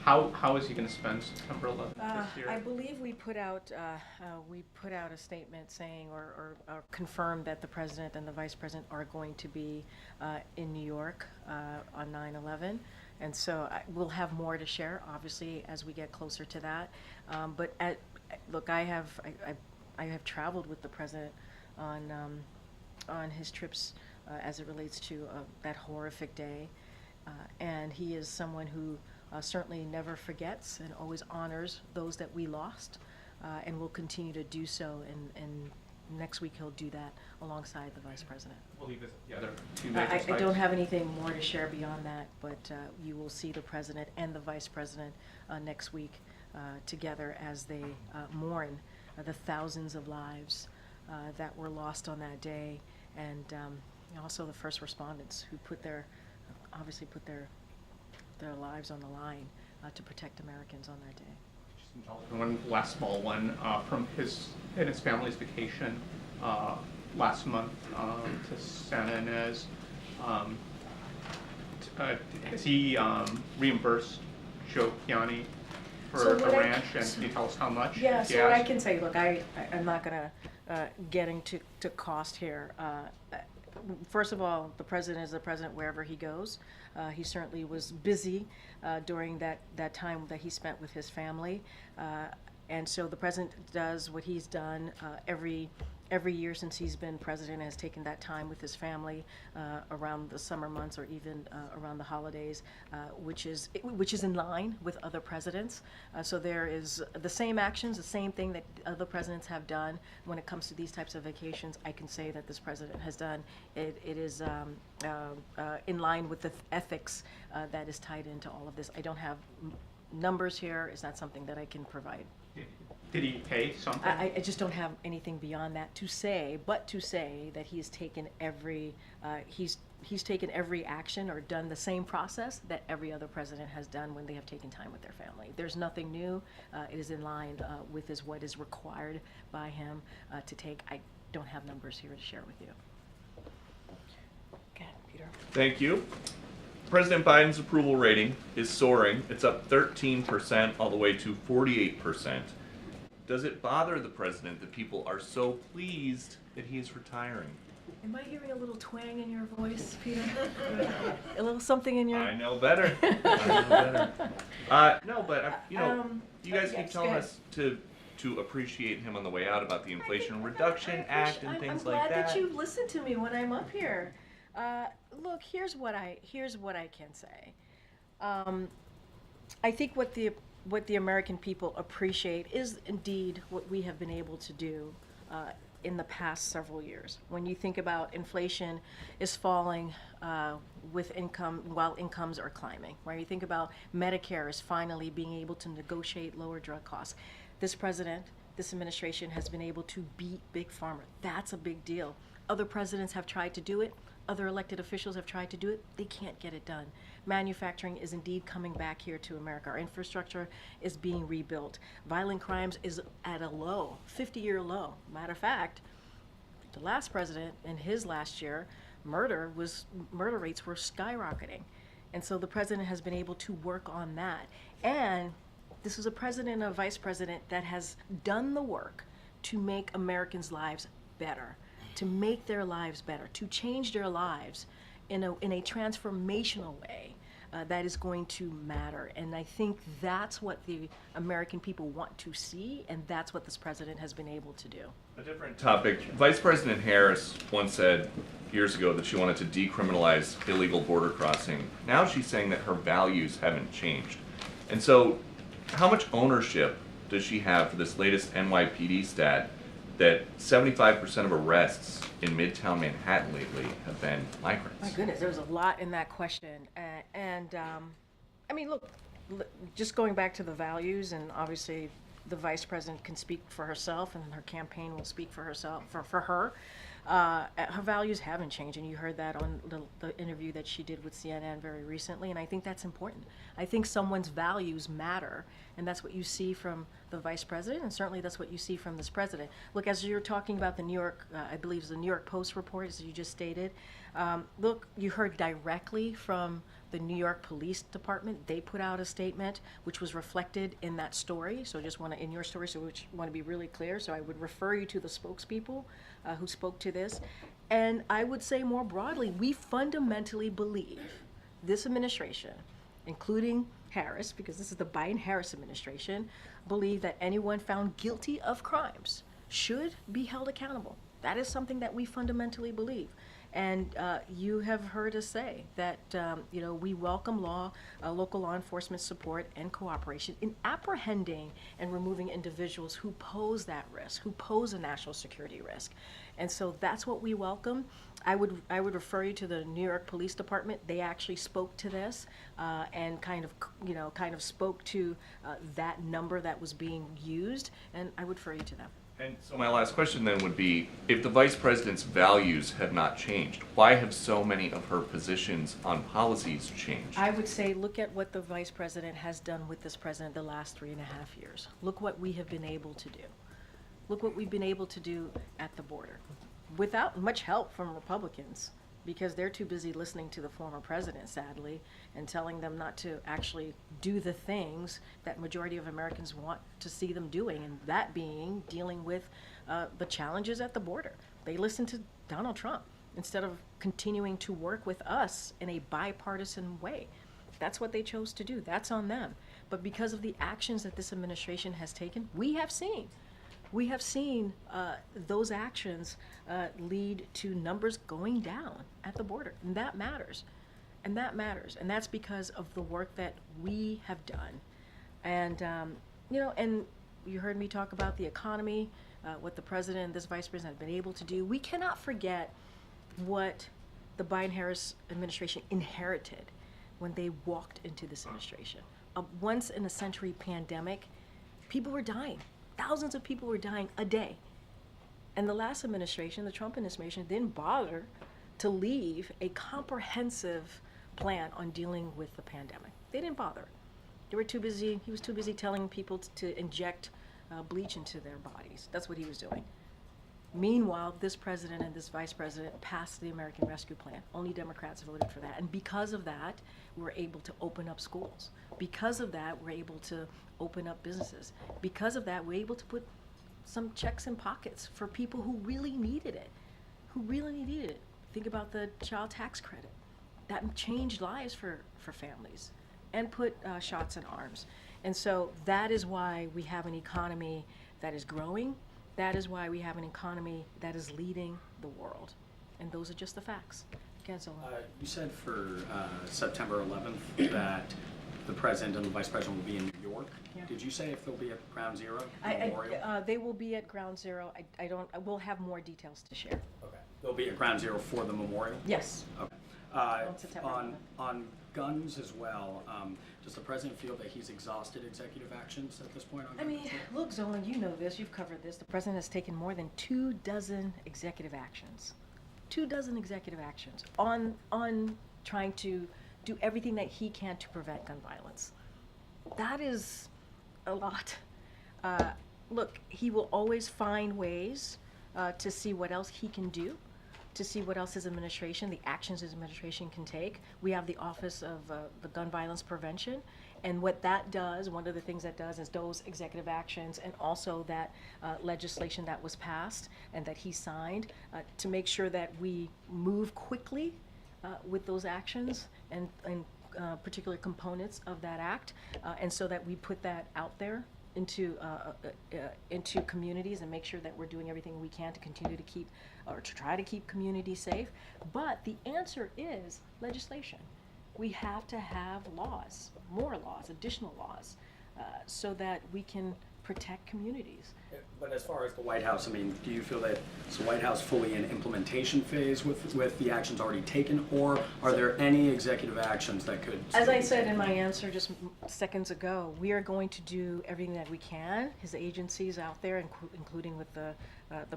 How is he going to spend September 11th this year?
I believe we put out a statement saying or confirmed that the president and the vice president are going to be in New York on 9/11. And so we'll have more to share, obviously, as we get closer to that. But look, I have traveled with the president on his trips as it relates to that horrific day, and he is someone who certainly never forgets and always honors those that we lost, and will continue to do so. And next week he'll do that alongside the vice president.
Will he visit the other two major
I don't have anything more to share beyond that, but you will see the president and the vice president next week together as they mourn the thousands of lives that were lost on that day, and also the first respondents who obviously put their lives on the line to protect Americans on that day.
One last small one from his and his family's vacation last month to Santa Ynez. Has he reimbursed Joe Piani for the ranch, and can you tell us how much?
Yeah, so what I can say, look, I'm not going to get into cost here. First of all, the president is the president wherever he goes. He certainly was busy during that time that he spent with his family. And so the president does what he's done every year since he's been president, has taken that time with his family around the summer months or even around the holidays, which is in line with other presidents. So there is the same actions, the same thing that other presidents have done when it comes to these types of vacations. I can say that this president has done. It is in line with the ethics that is tied into all of this. I don't have numbers here. It's not something that I can provide.
Did he pay something?
I just don't have anything beyond that to say, but to say that he's taken every taken every action or done the same process that every other president has done when they have taken time with their family. There's nothing new. It is in line with what is required by him to take. I don't have numbers here to share with you. Okay, Peter.
Thank you. President Biden's approval rating is soaring. It's up 13% all the way to 48%. Does it bother the president that people are so pleased that he is retiring?
Am I hearing a little twang in your voice, Peter? A little something in your...
I know better. No, but you guys keep telling us to appreciate him on the way out about the Inflation Reduction Act and things like that.
I'm glad that you listen to me when I'm up here. Look, here's what I can say. I think what the American people appreciate is indeed what we have been able to do in the past several years. When you think about inflation is falling with income while incomes are climbing, right? You think about Medicare is finally being able to negotiate lower drug costs. This president, this administration has been able to beat Big Pharma. That's a big deal. Other presidents have tried to do it. Other elected officials have tried to do it. They can't get it done. Manufacturing is indeed coming back here to America. Our infrastructure is being rebuilt. Violent crimes is at a low, 50-year low. Matter of fact, the last president in his last year, murder rates were skyrocketing. And so the president has been able to work on that. And this is a president and a vice president that has done the work to make Americans' lives better, to make their lives better, to change their lives in a transformational way that is going to matter. And I think that's what the American people want to see, and that's what this president has been able to do.
A different topic. Vice President Harris once said years ago that she wanted to decriminalize illegal border crossing. Now she's saying that her values haven't changed. And so how much ownership does she have for this latest NYPD stat that 75% of arrests in Midtown Manhattan lately have been migrants?
My goodness, there was a lot in that question. I mean, look, just going back to the values, and obviously the vice president can speak for herself, and her campaign will speak for herself, for her. Her values haven't changed, and you heard that on the interview that she did with CNN very recently, and I think that's important. I think someone's values matter, and that's what you see from the vice president, and certainly that's what you see from this president. Look, as you're talking about the New York, I believe it's the New York Post report, as you just stated, look, you heard directly from the New York Police Department. They put out a statement which was reflected in that story. So I just want to, in your story, so we want to be really clear. So I would refer you to the spokespeople who spoke to this. And I would say more broadly, we fundamentally believe this administration, including Harris, because this is the Biden-Harris administration, believe that anyone found guilty of crimes should be held accountable. That is something that we fundamentally believe. And you have heard us say that we welcome local law enforcement support and cooperation in apprehending and removing individuals who pose that risk, who pose a national security risk. And so that's what we welcome. I would refer you to the New York Police Department. They actually spoke to this and kind of spoke to that number that was being used, and I would refer you to them.
And so my last question then would be, if the vice president's values have not changed, why have so many of her positions on policies changed?
I would say look at what the vice president has done with this president the last 3.5 years. Look what we have been able to do. Look what we've been able to do at the border without much help from Republicans, because they're too busy listening to the former president, sadly, and telling them not to actually do the things that majority of Americans want to see them doing, and that being dealing with the challenges at the border. They listen to Donald Trump instead of continuing to work with us in a bipartisan way. That's what they chose to do. That's on them. But because of the actions that this administration has taken, we have seen those actions lead to numbers going down at the border, and that matters. And that's because of the work that we have done. And and you heard me talk about the economy, what the president and this vice president have been able to do. We cannot forget what the Biden-Harris administration inherited when they walked into this administration. A once-in-a-century pandemic. People were dying. Thousands of people were dying a day. And the last administration, the Trump administration, didn't bother to leave a comprehensive plan on dealing with the pandemic. They didn't bother. They were too busy. He was too busy telling people to inject bleach into their bodies. That's what he was doing. Meanwhile, this president and this vice president passed the American Rescue Plan. Only Democrats voted for that. And because of that, we were able to open up schools. Because of that, we're able to open up businesses. Because of that, we're able to put some checks in pockets for people who really needed it. Think about the child tax credit. That changed lives for families and put shots in arms. And so that is why we have an economy that is growing. That is why we have an economy that is leading the world. And those are just the facts.
You said for September 11th that the president and the vice president will be in New York.
Yeah.
Did you say if they'll be at Ground Zero, Memorial?
They will be at Ground Zero. I will have more details to share.
Okay. They'll be at Ground Zero for the memorial?
Yes.
Okay.
September 11th.
On guns as well, does the president feel that he's exhausted executive actions at this point on gun control?
Look, Zolan, you know this. You've covered this. The president has taken more than 24 executive actions. 24 executive actions on trying to do everything that he can to prevent gun violence. That is a lot. Look, he will always find ways to see what else he can do, to see what else his administration, the actions his administration can take. We have the Office of the Gun Violence Prevention, and what that does, one of the things that does is those executive actions and also that legislation that was passed and that he signed to make sure that we move quickly with those actions and particular components of that act, and so that we put that out there into communities and make sure that we're doing everything we can to continue to keep or to try to keep communities safe. But the answer is legislation. We have to have laws, more laws, additional laws, so that we can protect communities.
But as far as the White House, I mean, do you feel that is the White House fully in implementation phase with the actions already taken, or are there any executive actions that could?
As I said in my answer just seconds ago, we are going to do everything that we can, his agencies out there, including with the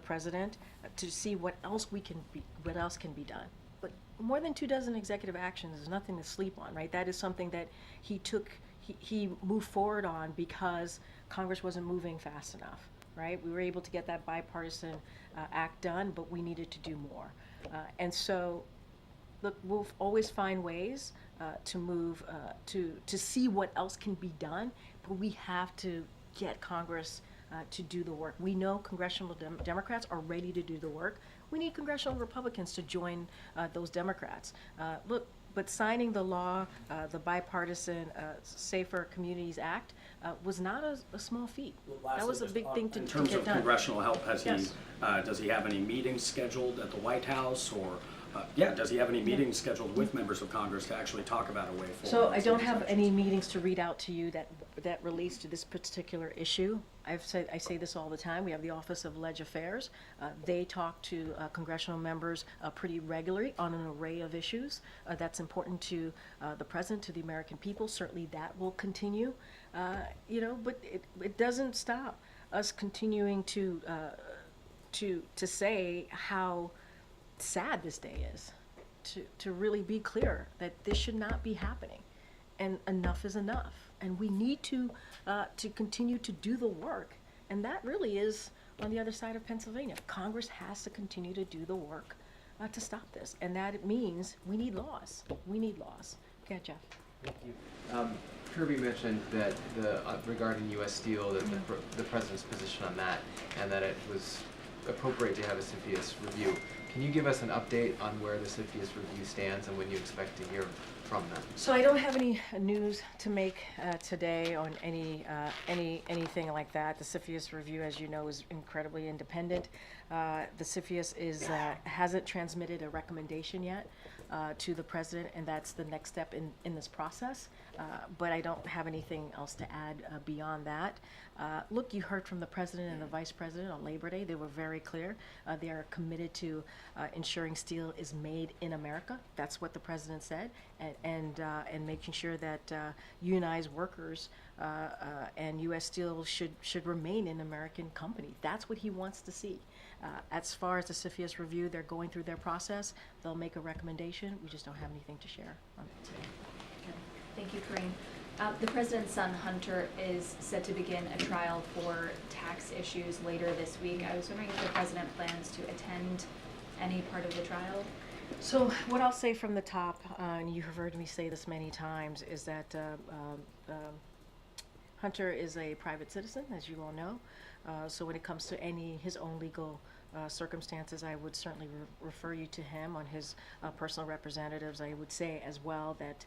president, to see what else can be done. But more than 24 executive actions is nothing to sleep on, right? That is something that he moved forward on because Congress wasn't moving fast enough, right? We were able to get that bipartisan act done, but we needed to do more. And so, look, we'll always find ways to move, to see what else can be done, but we have to get Congress to do the work. We know congressional Democrats are ready to do the work. We need congressional Republicans to join those Democrats. Look, but signing the law, the bipartisan Safer Communities Act, was not a small feat.
Lastly,
that was a big thing to get done.
In terms of congressional help, has
Yes.
does he have any meetings scheduled at the White House, or does he have any meetings scheduled with members of Congress to actually talk about a way forward?
So I don't have any meetings to read out to you that relates to this particular issue. I say this all the time. We have the Office of Leg Affairs. They talk to congressional members pretty regularly on an array of issues that's important to the president, to the American people. Certainly that will continue, but it doesn't stop us continuing to say how sad this day is, to really be clear that this should not be happening, and enough is enough, and we need to continue to do the work, and that really is on the other side of Pennsylvania. Congress has to continue to do the work to stop this, and that means we need laws. We need laws. Okay, Jeff.
Thank you. Kirby mentioned that regarding U.S. Steel, that the president's position on that, and that it was appropriate to have a CFIUS review. Can you give us an update on where the CFIUS review stands and when you expect to hear from them?
So I don't have any news to make today on anything like that. The CFIUS review, as you know, is incredibly independent. The CFIUS hasn't transmitted a recommendation yet to the president, and that's the next step in this process. But I don't have anything else to add beyond that. Look, you heard from the president and the vice president on Labor Day. They were very clear. They are committed to ensuring steel is made in America. That's what the president said, and making sure that unionized workers and U.S. Steel should remain an American company. That's what he wants to see. As far as the CFIUS review, they're going through their process. They'll make a recommendation. We just don't have anything to share on it today.
Okay. Thank you, Karine. The president's son, Hunter, is set to begin a trial for tax issues later this week. I was wondering if the president plans to attend any part of the trial?
So what I'll say from the top, and you have heard me say this many times, is that Hunter is a private citizen, as you all know. So when it comes to his own legal circumstances, I would certainly refer you to him on his personal representatives. I would say as well that,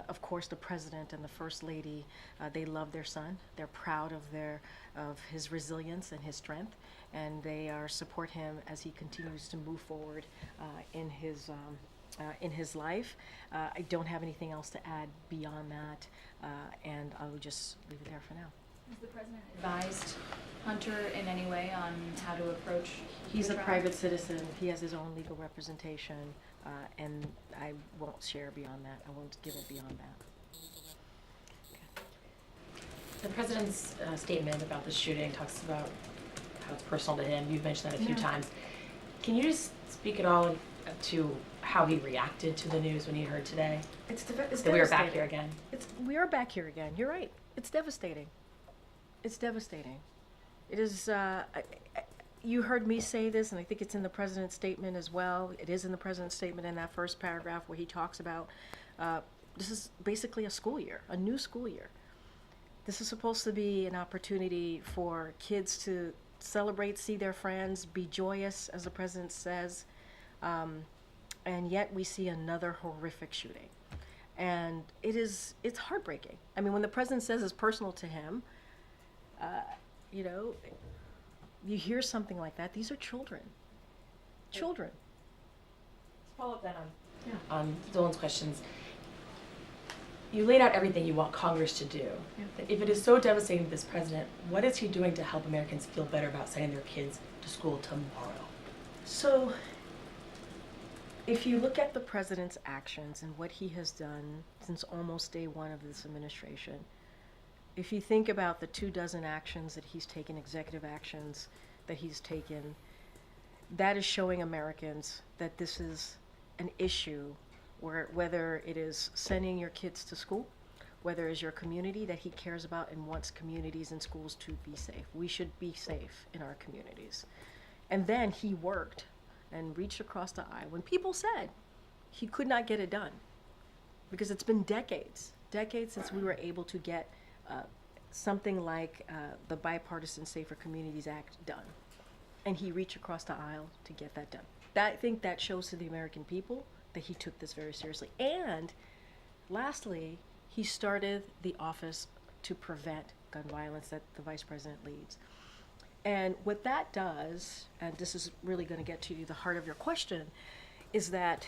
of course, the president and the first lady, they love their son. They're proud of his resilience and his strength, and they support him as he continues to move forward in his life. I don't have anything else to add beyond that, and I will just leave it there for now.
Has the president advised Hunter in any way on how to approach
He's
the
a
trial?
private citizen. He has his own legal representation, and I won't share beyond that. I won't give it beyond that.
The president's statement about the shooting talks about how it's personal to him. You've mentioned that a few times. Can you just speak at all to how he reacted to the news when he heard today?
It's
that
devastating.
we are back here again.
We are back here again. You're right. It's devastating. It's devastating. It is, you heard me say this, and I think it's in the president's statement as well. It is in the president's statement in that first paragraph where he talks about this is basically a school year, a new school year. This is supposed to be an opportunity for kids to celebrate, see their friends, be joyous, as the president says, and yet we see another horrific shooting. And it's heartbreaking. I mean, when the president says it's personal to him, you hear something like that. These are children. Children.
Let's follow up then on Dylan's questions. you laid out everything you want Congress to do. If it is so devastating to this president, what is he doing to help Americans feel better about sending their kids to school tomorrow?
So, if you look at the president's actions and what he has done since almost day one of this administration, if you think about the 24 actions that he's taken, executive actions that he's taken, that is showing Americans that this is an issue where whether it is sending your kids to school, whether it's your community that he cares about and wants communities and schools to be safe. We should be safe in our communities. And then he worked and reached across the aisle when people said he could not get it done, because it's been decades since we were able to get something like the Bipartisan Safer Communities Act done. And he reached across the aisle to get that done. I think that shows to the American people that he took this very seriously. And lastly, he started the Office to Prevent Gun Violence that the Vice President leads. And what that does, and this is really going to get to the heart of your question, is that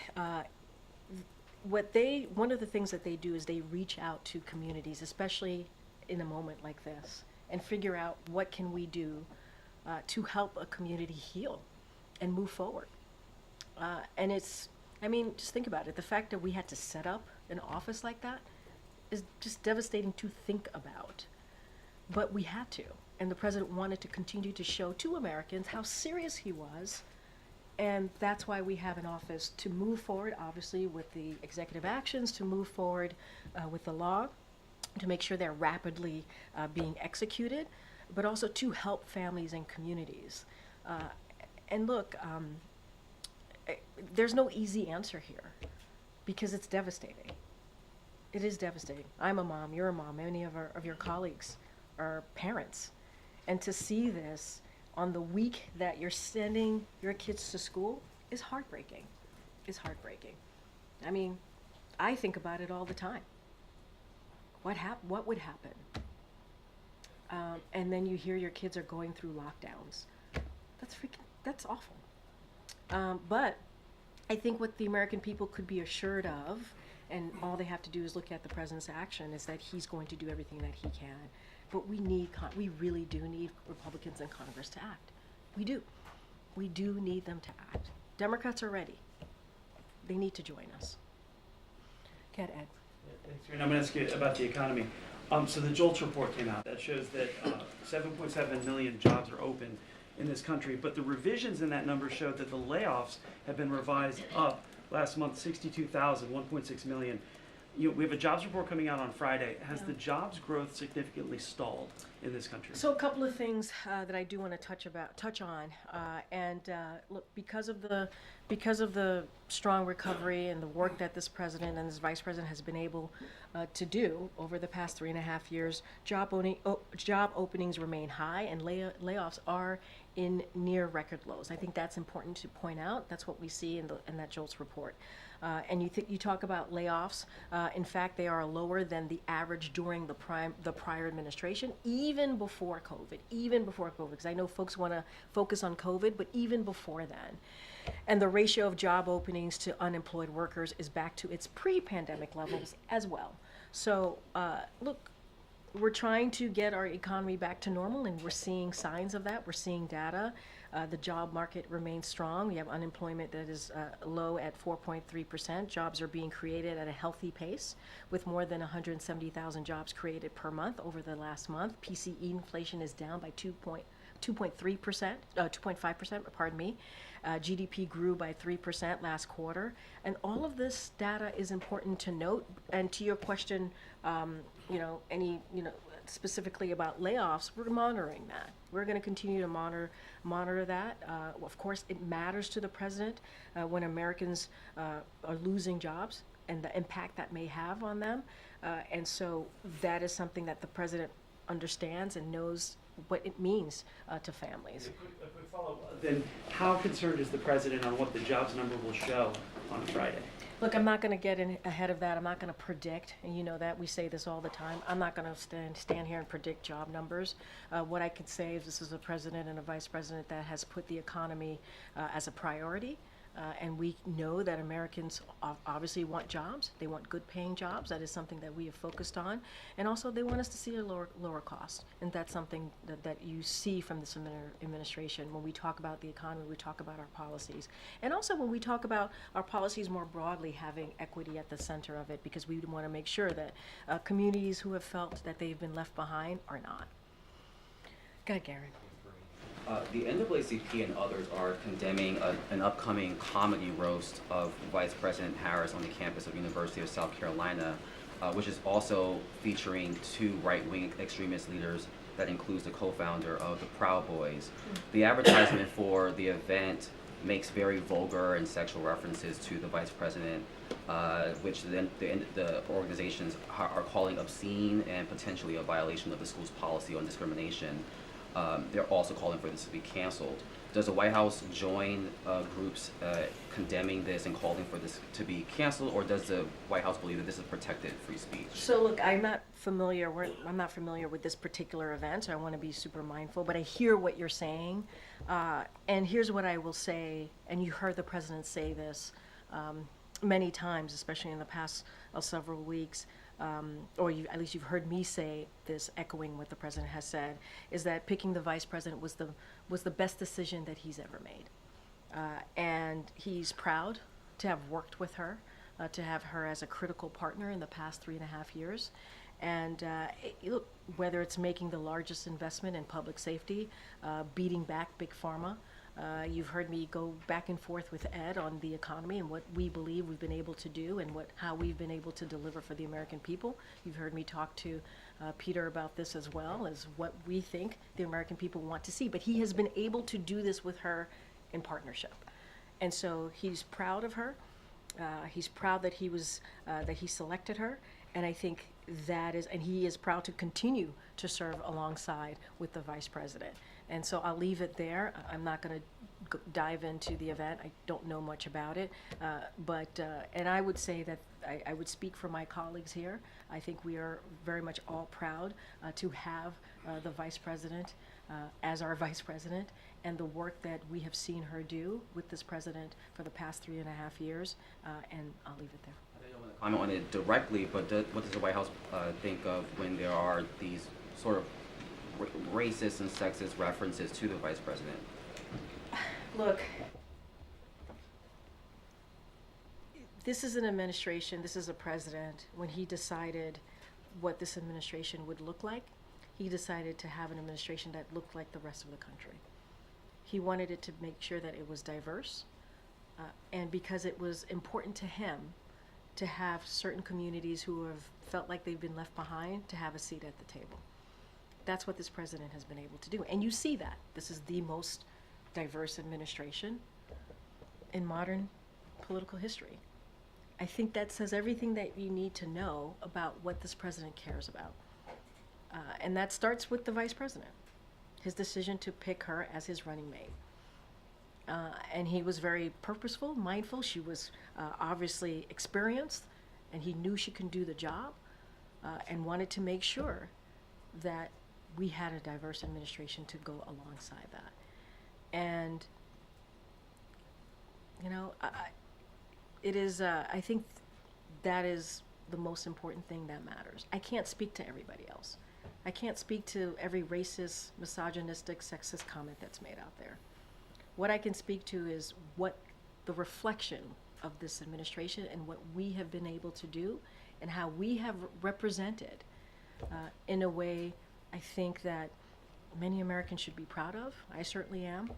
one of the things that they do is they reach out to communities, especially in a moment like this, and figure out what can we do to help a community heal and move forward. And just think about it. The fact that we had to set up an office like that is just devastating to think about. But we had to. And the president wanted to continue to show to Americans how serious he was. And that's why we have an office to move forward, obviously, with the executive actions, to move forward with the law, to make sure they're rapidly being executed, but also to help families and communities. And look, there's no easy answer here, because it's devastating. It is devastating. I'm a mom, you're a mom, many of your colleagues are parents. And to see this on the week that you're sending your kids to school is heartbreaking. It's heartbreaking. I mean, I think about it all the time. What would happen? And then you hear your kids are going through lockdowns. That's awful. But I think what the American people could be assured of, and all they have to do is look at the president's action, is that he's going to do everything that he can. But we really do need Republicans in Congress to act. We do. We do need them to act. Democrats are ready. They need to join us. Go ahead, Ed.
Thanks, Karine. I'm going to ask you about the economy. So the JOLTS report came out that shows that 7.7 million jobs are open in this country, but the revisions in that number showed that the layoffs have been revised up. Last month, 62,000, 1.6 million. We have a jobs report coming out on Friday. Has the jobs growth significantly stalled in this country?
So a couple of things that I do want to touch on, look, because of the strong recovery and the work that this president and this vice president has been able to do over the past 3.5 years, job openings remain high and layoffs are in near record lows. I think that's important to point out. That's what we see in that JOLTS report. And you talk about layoffs. In fact, they are lower than the average during the prior administration, even before COVID. Because I know folks want to focus on COVID, but even before then. And the ratio of job openings to unemployed workers is back to its pre-pandemic levels as well. So, look, we're trying to get our economy back to normal, and we're seeing signs of that. We're seeing data. The job market remains strong. We have unemployment that is low at 4.3%. Jobs are being created at a healthy pace, with more than 170,000 jobs created per month over the last month. PCE inflation is down by 2.5%, pardon me. GDP grew by 3% last quarter. And all of this data is important to note. And to your question, specifically about layoffs, we're monitoring that. We're going to continue to monitor that. Of course, it matters to the president when Americans are losing jobs and the impact that may have on them. And so that is something that the president understands and knows what it means to families.
A quick follow-up. Then how concerned is the president on what the jobs number will show on Friday?
Look, I'm not going to get ahead of that. I'm not going to predict, and you know that. We say this all the time. I'm not going to stand here and predict job numbers. What I can say is this is a president and a vice president that has put the economy as a priority. And we know that Americans obviously want jobs. They want good paying jobs. That is something that we have focused on. And also they want us to see a lower cost. And that's something that you see from this administration. When we talk about the economy, we talk about our policies. And also when we talk about our policies more broadly, having equity at the center of it, because we want to make sure that communities who have felt that they've been left behind are not. Go ahead, Karine.
The NAACP and others are condemning an upcoming comedy roast of Vice President Harris on the campus of University of South Carolina, which is also featuring 2 right-wing extremist leaders that includes the co-founder of the Proud Boys. The advertisement for the event makes very vulgar and sexual references to the Vice President, which then the organizations are calling obscene and potentially a violation of the school's policy on discrimination. They're also calling for this to be canceled. Does the White House join groups condemning this and calling for this to be canceled, or does the White House believe that this is protected free speech?
So look, I'm not familiar with this particular event, so I want to be super mindful, but I hear what you're saying. And here's what I will say, and you heard the president say this many times, especially in the past several weeks. Or at least you've heard me say this, echoing what the president has said, is that picking the vice president was the best decision that he's ever made. And he's proud to have worked with her, to have her as a critical partner in the past 3.5 years. And look, whether it's making the largest investment in public safety, beating back Big Pharma, you've heard me go back and forth with Ed on the economy and what we believe we've been able to do and how we've been able to deliver for the American people. You've heard me talk to Peter about this as well, as what we think the American people want to see. But he has been able to do this with her in partnership. And so he's proud of her. He's proud that he selected her. And I think and he is proud to continue to serve alongside with the vice president. And so I'll leave it there. I'm not going to dive into the event. I don't know much about it. And I would say that I would speak for my colleagues here. I think we are very much all proud to have the vice president as our vice president, and the work that we have seen her do with this president for the past 3.5 years. And I'll leave it there.
Comment on it directly, but what does the White House think of when there are these sort of racist and sexist references to the vice president?
Look, this is an administration, this is a president. When he decided what this administration would look like, he decided to have an administration that looked like the rest of the country. He wanted it to make sure that it was diverse, and because it was important to him to have certain communities who have felt like they've been left behind to have a seat at the table. That's what this president has been able to do. And you see that. This is the most diverse administration in modern political history. I think that says everything that you need to know about what this president cares about. And that starts with the vice president, his decision to pick her as his running mate. And he was very purposeful, mindful. She was obviously experienced, and he knew she can do the job, and wanted to make sure that we had a diverse administration to go alongside that. And, you know, it is, I think that is the most important thing that matters. I can't speak to everybody else. I can't speak to every racist, misogynistic, sexist comment that's made out there. What I can speak to is what the reflection of this administration and what we have been able to do and how we have represented in a way I think that many Americans should be proud of. I certainly am.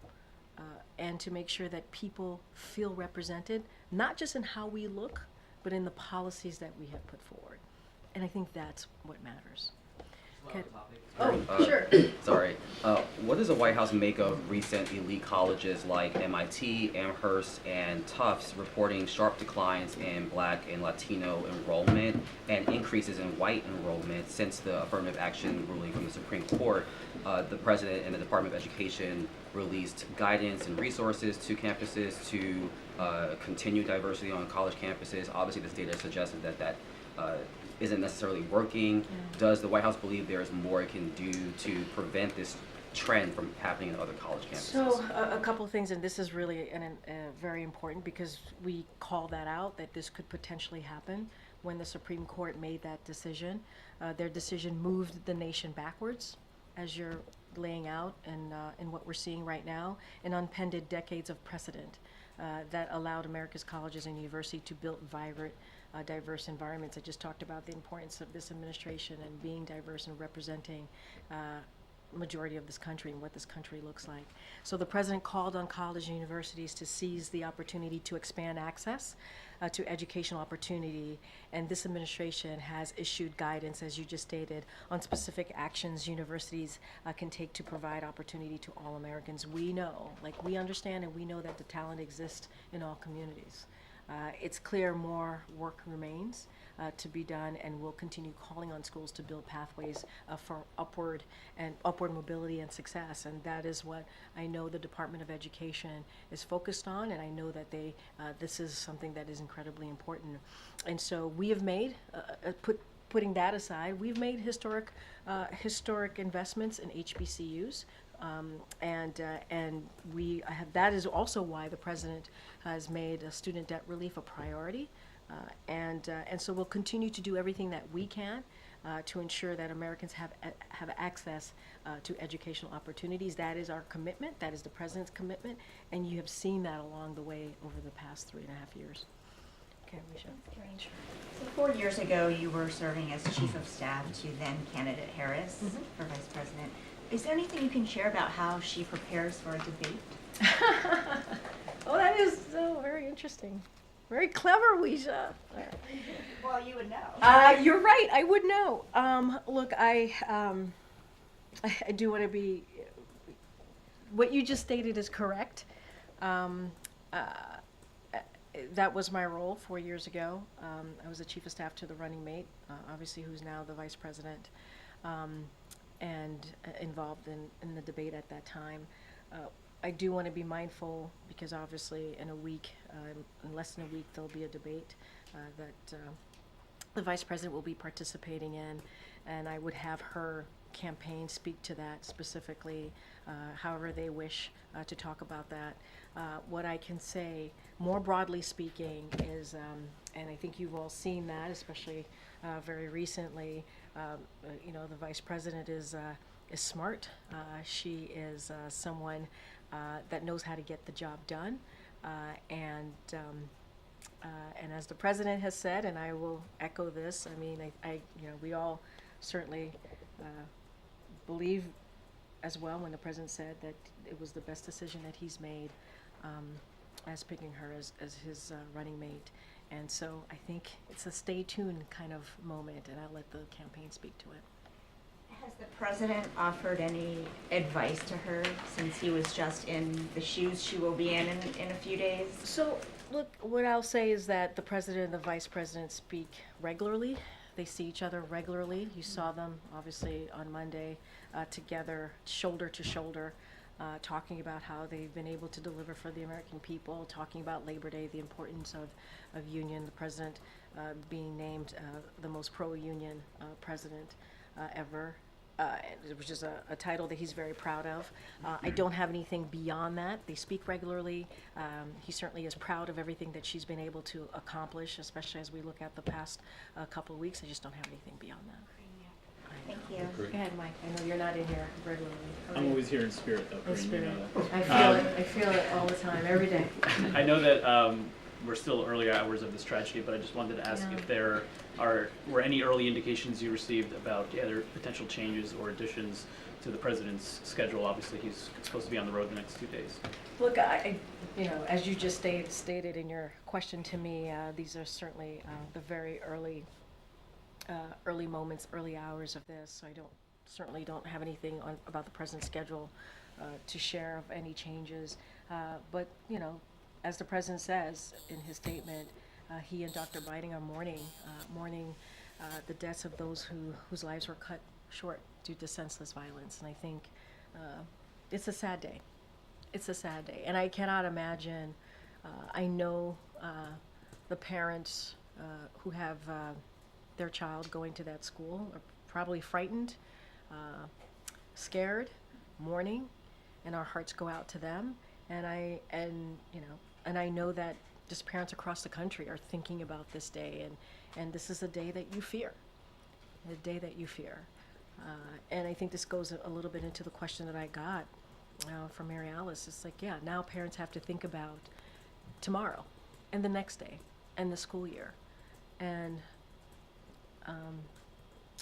And to make sure that people feel represented, not just in how we look, but in the policies that we have put forward. And I think that's what matters. Okay. Sure.
Sorry. What does the White House make of recent elite colleges like MIT, Amherst, and Tufts reporting sharp declines in Black and Latino enrollment and increases in white enrollment since the affirmative action ruling from the Supreme Court? The President and the Department of Education released guidance and resources to campuses to continue diversity on college campuses. Obviously, this data suggested that isn't necessarily working. Does the White House believe there is more it can do to prevent this trend from happening in other college campuses?
So a couple of things, and this is really very important because we call that out, that this could potentially happen when the Supreme Court made that decision. Their decision moved the nation backwards, as you're laying out, and in what we're seeing right now, and unpended decades of precedent that allowed America's colleges and universities to build vibrant, diverse environments. I just talked about the importance of this administration and being diverse and representing majority of this country and what this country looks like. So the president called on colleges and universities to seize the opportunity to expand access to educational opportunity, and this administration has issued guidance, as you just stated, on specific actions universities can take to provide opportunity to all Americans. We know, like we understand and we know that the talent exists in all communities. It's clear more work remains to be done, and we'll continue calling on schools to build pathways for upward mobility and success. And that is what I know the Department of Education is focused on, and I know that this is something that is incredibly important. And so we have made, putting that aside, we've made historic investments in HBCUs. And we have, that is also why the president has made student debt relief a priority, and so we'll continue to do everything that we can to ensure that Americans have access to educational opportunities. That is our commitment. That is the president's commitment, and you have seen that along the way over the past 3.5 years. Okay, Alicia.
So 4 years ago, you were serving as chief of staff to then candidate Harris for vice president. Is there anything you can share about how she prepares for a debate?
Oh, that is so very interesting. Very clever, Weisha.
Well, you would know.
You're right, I would know. Look, I do want to be, what you just stated is correct. That was my role 4 years ago. I was the chief of staff to the running mate, obviously who's now the vice president. And involved in the debate at that time. I do want to be mindful because obviously in less than a week, there'll be a debate that the vice president will be participating in, and I would have her campaign speak to that specifically, however they wish to talk about that. What I can say, more broadly speaking, is, and I think you've all seen that, especially very recently, the vice president is smart. She is someone that knows how to get the job done, and as the president has said, and I will echo this. I mean, we all certainly believe as well when the president said that it was the best decision that he's made, as picking her as his running mate. And so I think it's a stay tuned kind of moment, and I'll let the campaign speak to it.
Has the president offered any advice to her since he was just in the shoes she will be in a few days?
So, look, what I'll say is that the president and the vice president speak regularly. They see each other regularly. You saw them, obviously, on Monday together, shoulder to shoulder, talking about how they've been able to deliver for the American people, talking about Labor Day, the importance of union, the president being named the most pro-union president ever, which is a title that he's very proud of. I don't have anything beyond that. They speak regularly. He certainly is proud of everything that she's been able to accomplish, especially as we look at the past couple of weeks. I just don't have anything beyond that.
Thank you.
Go ahead, Mike. I know you're not in here regularly.
I'm always here in spirit, though.
In
Karine,
spirit.
you know
I feel it all the time, every day.
I know that we're still early hours of this tragedy, but I just wanted to ask if there were any early indications you received about either potential changes or additions to the president's schedule. Obviously, he's supposed to be on the road the next 2 days.
Look, as you just stated in your question to me, these are certainly the very early moments, early hours of this. So I certainly don't have anything about the president's schedule to share of any changes. But as the president says in his statement, he and Dr. Biden are mourning the deaths of those whose lives were cut short due to senseless violence. And I think it's a sad day. It's a sad day. And I cannot imagine, I know the parents who have their child going to that school are probably frightened, scared, mourning, and our hearts go out to them. And I know that just parents across the country are thinking about this day, and this is a day that you fear, a day that you fear. And I think this goes a little bit into the question that I got from Mary Alice. It's like, yeah, now parents have to think about tomorrow and the next day and the school year. And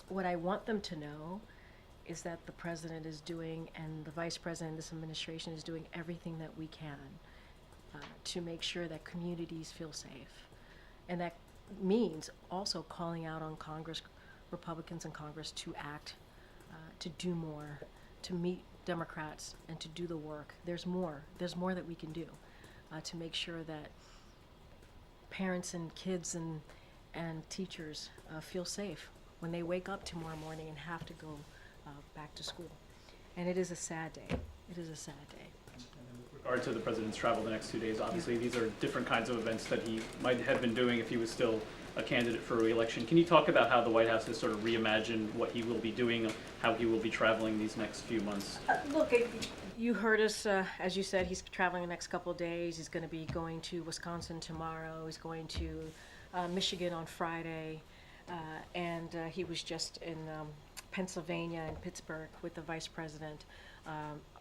what I want them to know is that the president is doing, and the vice president, this administration is doing everything that we can to make sure that communities feel safe. And that means also calling out on Congress, Republicans in Congress, to act, to do more, to meet Democrats and to do the work. There's more that we can do to make sure that parents and kids and teachers feel safe when they wake up tomorrow morning and have to go back to school. And it is a sad day. It is a sad day.
With regard to the president's travel the next 2 days, obviously these are different kinds of events that he might have been doing if he was still a candidate for re-election. Can you talk about how the White House has sort of reimagined what he will be doing, how he will be traveling these next few months?
Look, you heard us, as you said, he's traveling the next couple of days. He's going to be going to Wisconsin tomorrow. He's going to Michigan on Friday. And he was just in Pennsylvania and Pittsburgh with the vice president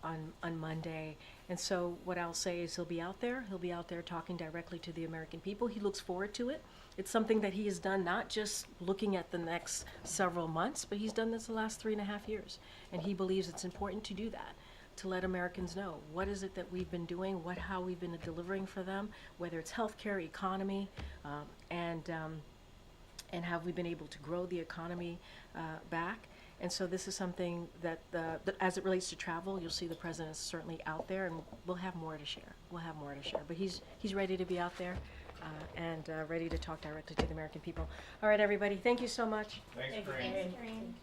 on Monday. And so what I'll say is he'll be out there. He'll be out there talking directly to the American people. He looks forward to it. It's something that he has done, not just looking at the next several months, but he's done this the last 3.5 years. And he believes it's important to do that, to let Americans know what is it that we've been doing, how we've been delivering for them, whether it's healthcare, economy, and have we been able to grow the economy back. And so this is something that, as it relates to travel, you'll see the president is certainly out there, and we'll have more to share. We'll have more to share. But he's ready to be out there and ready to talk directly to the American people. All right, everybody, thank you so much.
Thanks,
Thank you.
Karine.
Thanks, Karine.